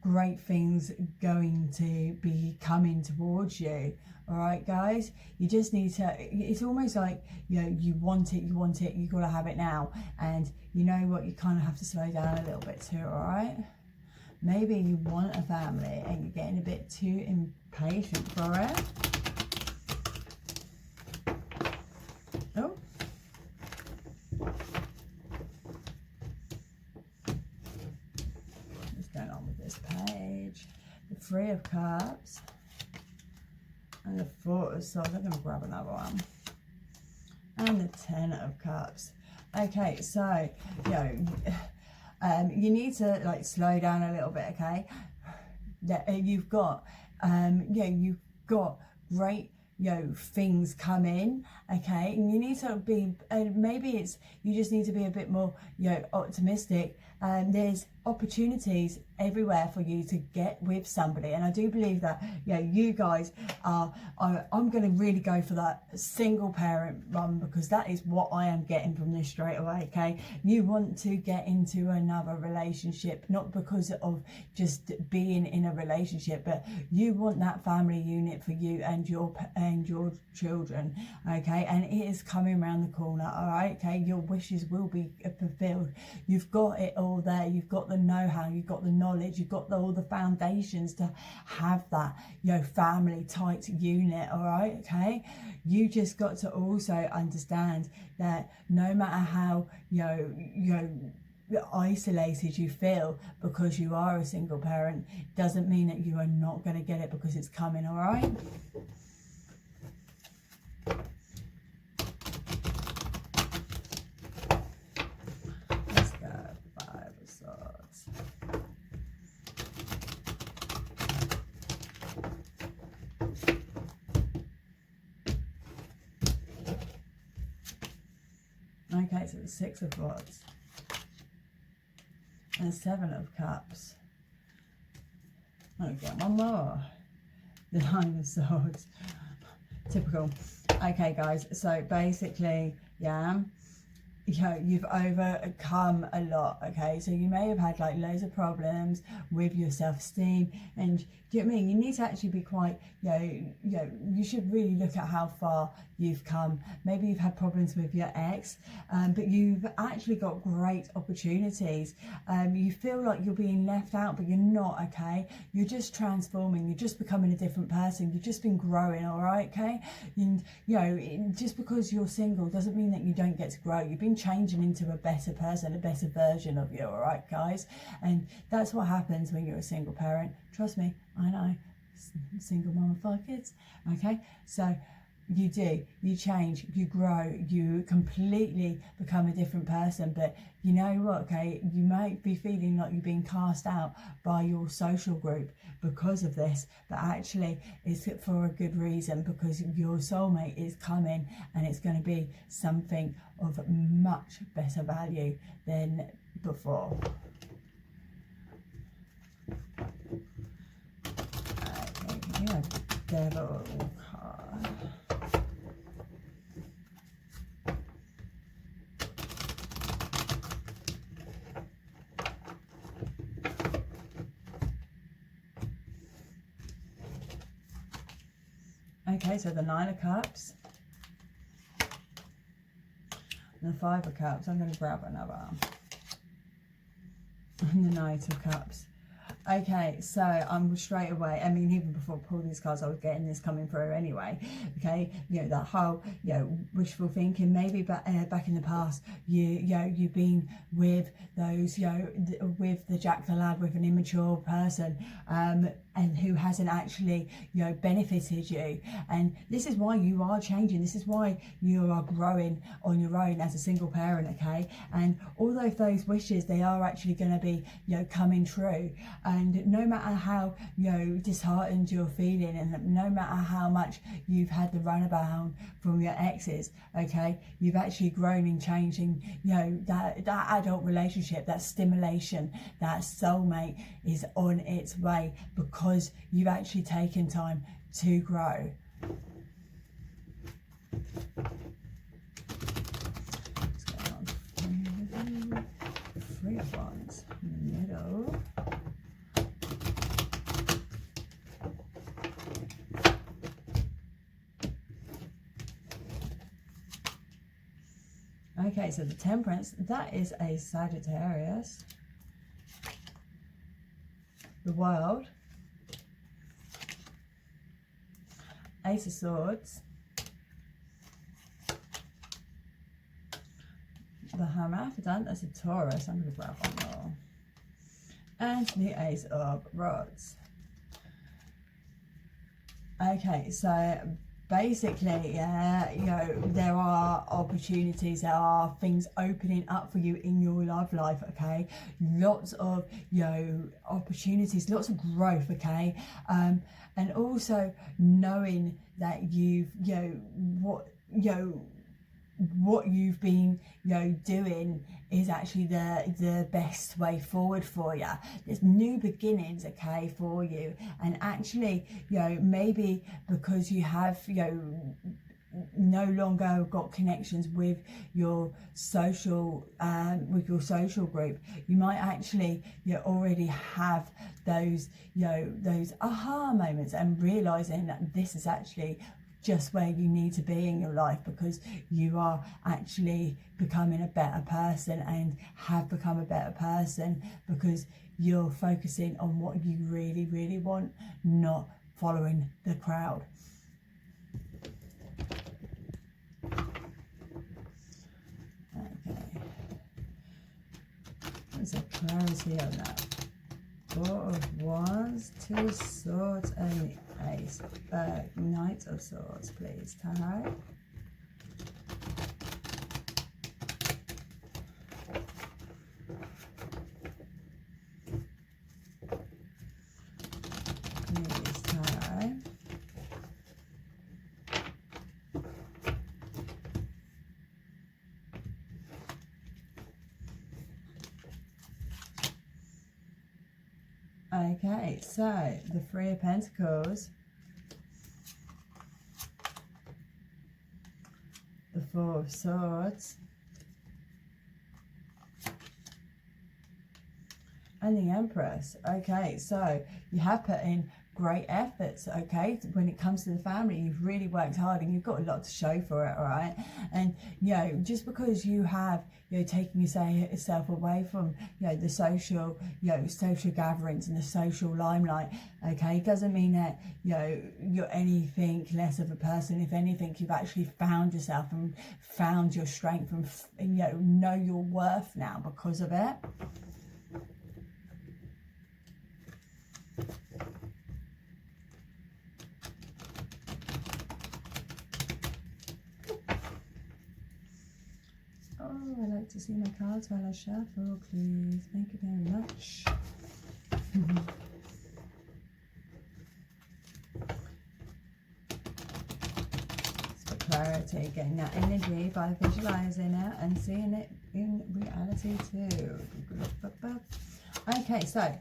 great things going to be coming towards you. All right, guys, you just need to, it's almost like, you want it, you got to have it now. And you know what, you kind of have to slow down a little bit too, all right? Maybe you want a family and you're getting a bit too impatient for it. Oh. What's going on with this page? The Three of Cups and the Four of Swords. I'm going to grab another one. And the Ten of Cups. Okay, so, you need to slow down a little bit, okay? You've got, you've got great, things come in, okay? And you need to be, maybe it's, you just need to be a bit more, optimistic. There's opportunities everywhere for you to get with somebody, and I do believe that you guys are, I'm going to really go for that single parent one, because that is what I am getting from this straight away. Okay, you want to get into another relationship, not because of just being in a relationship, but you want that family unit for you and your children. Okay, and it is coming around the corner. All right, okay, your wishes will be fulfilled. You've got it all there. You've got the know-how, you've got the knowledge, you've got all the foundations to have that family tight unit. All right, okay, you just got to also understand that no matter how isolated you feel because you are a single parent, doesn't mean that you are not going to get it, because it's coming. All right. Okay, so the Six of Rods and the Seven of Cups. Okay, one more. The Nine of Swords. Typical. Okay, guys, so basically, you've overcome a lot. Okay, so you may have had loads of problems with your self-esteem, and do you know what I mean? You need to actually be quite, you should really look at how far you've come. Maybe you've had problems with your ex, but you've actually got great opportunities. You feel like you're being left out, but you're not. Okay, you're just transforming, you're just becoming a different person, you've just been growing. All right, okay, and just because you're single doesn't mean that you don't get to grow. You've been changing into a better person, a better version of you. All right, guys, and that's what happens when you're a single parent. Trust me, I know. Single mom of 5 kids. Okay, so you change, you grow, you completely become a different person. But you know what, okay, you might be feeling like you're being cast out by your social group because of this, but actually it's for a good reason, because your soulmate is coming, and it's going to be something of much better value than before. Okay, give me a devil card. Okay, so the Nine of Cups and the Five of Cups. I'm going to grab another. And the Knight of Cups. Okay, so I'm straight away, I mean, even before I pulled these cards, I was getting this coming through anyway. Okay, you know, that whole, you know, wishful thinking, maybe back in the past, you've been with those, you know, with the Jack the Lad, with an immature person, and who hasn't actually, you know, benefited you. And this is why you are changing. This is why you are growing on your own as a single parent, okay? And although those wishes, they are actually going to be, you know, coming true. And no matter how, you know, disheartened you're feeling, and no matter how much you've had the runabout from your exes, okay, you've actually grown and changed, and, you know, that adult relationship, that stimulation, that soulmate is on its way, because you've actually taken time to grow. Let's go on. Three of Wands in the middle. Okay, so the Temperance, that is a Sagittarius. The World. Ace of Swords. The Hermaphrodite, that's a Taurus. I'm going to grab one more. And the Ace of Rods. Okay, so basically, yeah, you know, there are opportunities, there are things opening up for you in your love life, okay? Lots of, you know, opportunities, lots of growth, okay? And also knowing that you've, you know, what you've been, you know, doing is actually the best way forward for you. There's new beginnings, okay, for you. And actually, you know, maybe because you have, you know, no longer got connections with your social group, you might actually, you know, already have those, you know, those aha moments, and realizing that this is actually just where you need to be in your life, because you are actually becoming a better person, and have become a better person because you're focusing on what you really, really want, not following the crowd. Okay. There's a clarity on that. Four of Wands, Two of Swords, and Ace. Knight of Swords, please. Tarot. Please, Tarot. Okay, so the Three of Pentacles, the Four of Swords, and the Empress. Okay, so you have put in great efforts, okay, when it comes to the family. You've really worked hard, and you've got a lot to show for it, all right? And, you know, just because you have, you know, taken yourself away from, you know, the social, you know, social gatherings and the social limelight, okay, doesn't mean that, you know, you're anything less of a person. If anything, you've actually found yourself and found your strength, and you know your worth now because of it. Oh, I like to see my cards while I shuffle, please. Thank you very much. For clarity, getting that energy by visualizing it and seeing it in reality too. Okay, so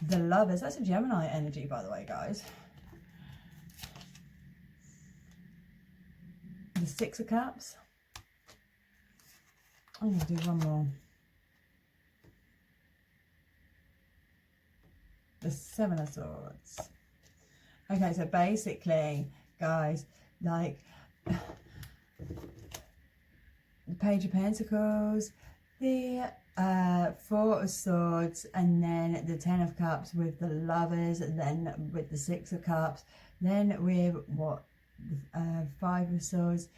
the Lovers. That's a Gemini energy, by the way, guys. The Six of Cups. I'm going to do one more. The Seven of Swords. Okay, so basically, guys, like the Page of Pentacles, the Four of Swords, and then the Ten of Cups with the Lovers, and then with the Six of Cups, then with what, Five of Swords.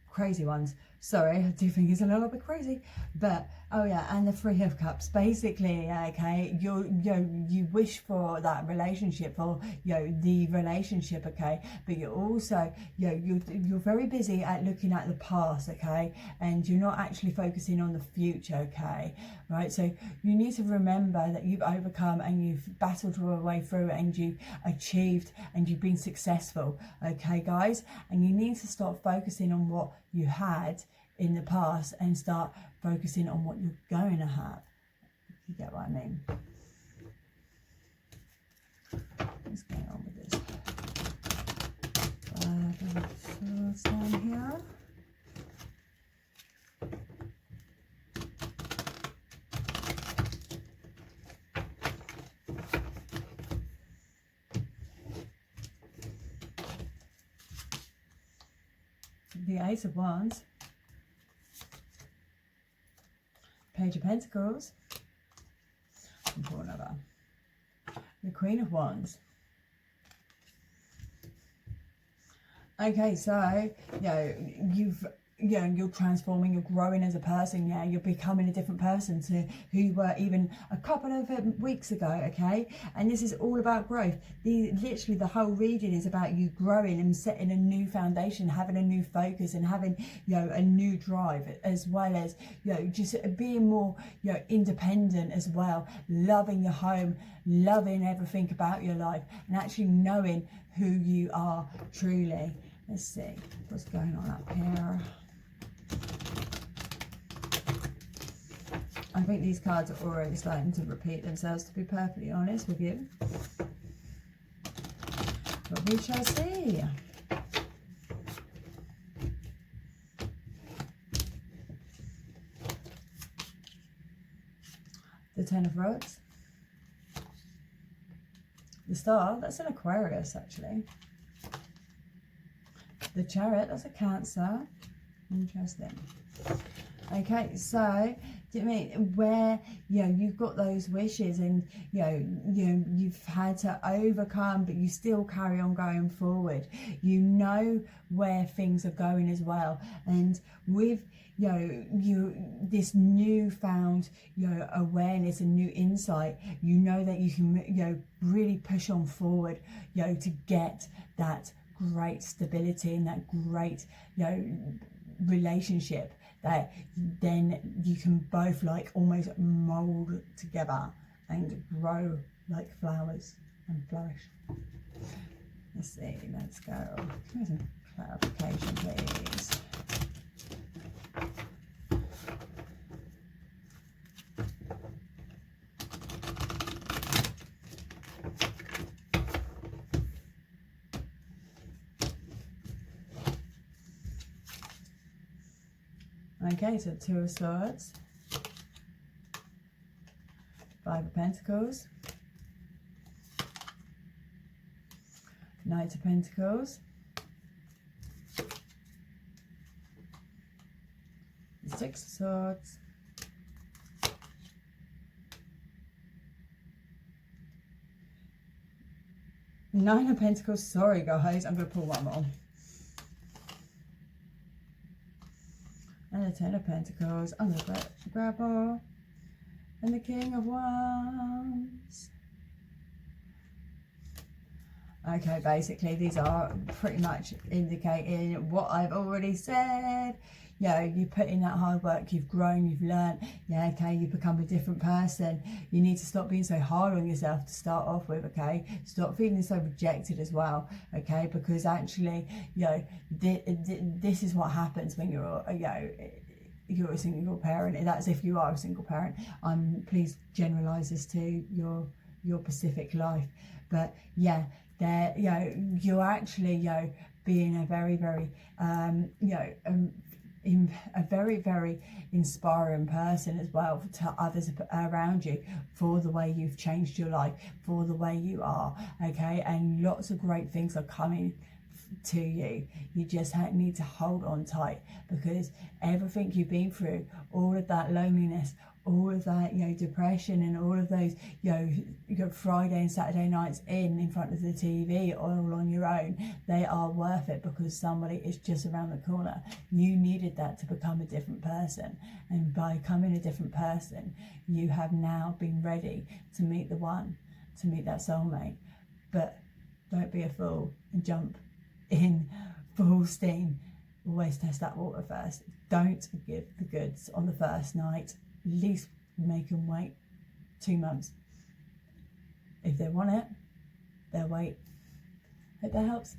Crazy ones. Sorry, I do think it's a little bit crazy, but oh yeah, and the Three of Cups. Basically, okay, you wish for that relationship, for the relationship, okay, but you're also you're very busy at looking at the past, okay, and you're not actually focusing on the future, okay, right? So you need to remember that you've overcome and you've battled your way through and you achieved and you've been successful, okay, guys, and you need to stop focusing on what you had in the past and start focusing on what you're going to have. You get what I mean? What's going on with this? Swords down here. The Ace of Wands. Page of Pentacles. And pull another. The Queen of Wands. Okay, so you're transforming, you're growing as a person, you're becoming a different person to who you were even a couple of weeks ago, okay? And this is all about growth. Literally the whole reading is about you growing and setting a new foundation, having a new focus, and having a new drive, as well as just being more independent as well, loving your home, loving everything about your life, and actually knowing who you are truly. Let's see what's going on up here. I think these cards are already starting to repeat themselves, to be perfectly honest with you. But we shall see. The Ten of Rods. The Star, that's an Aquarius actually. The Chariot, that's a Cancer. Interesting. Okay, so do you mean where you've got those wishes and you've had to overcome, but you still carry on going forward. You know where things are going as well, and with this newfound awareness and new insight, you know that you can really push on forward to get that great stability and that great relationship that then you can both almost mold together and grow like flowers and flourish. Let's see, let's go. Give me some clarification, please. Okay, so Two of Swords, Five of Pentacles, Knight of Pentacles, the Six of Swords, Nine of Pentacles. Sorry guys, I'm going to pull one more. And the Ten of Pentacles, and the grab more, and the King of Wands. Okay, basically these are pretty much indicating what I've already said. You put in that hard work, you've grown, you've learned, okay, you've become a different person. You need to stop being so hard on yourself to start off with, okay? Stop feeling so rejected as well, okay? Because actually, this is what happens when you're, you're a single parent. That's if you are a single parent. Please generalize this to your Pacific life. But yeah, there, you're actually, being a very, very, a very, very inspiring person as well to others around you, for the way you've changed your life, for the way you are, okay? And lots of great things are coming to you. You just need to hold on tight, because everything you've been through, all of that loneliness, all of that, depression, and all of those, Friday and Saturday nights in front of the TV, all on your own, they are worth it, because somebody is just around the corner. You needed that to become a different person, and by becoming a different person, you have now been ready to meet the one, to meet that soulmate. But don't be a fool and jump in full steam. Always test that water first. Don't give the goods on the first night. At least make them wait 2 months. If they want it, they'll wait. Hope that helps.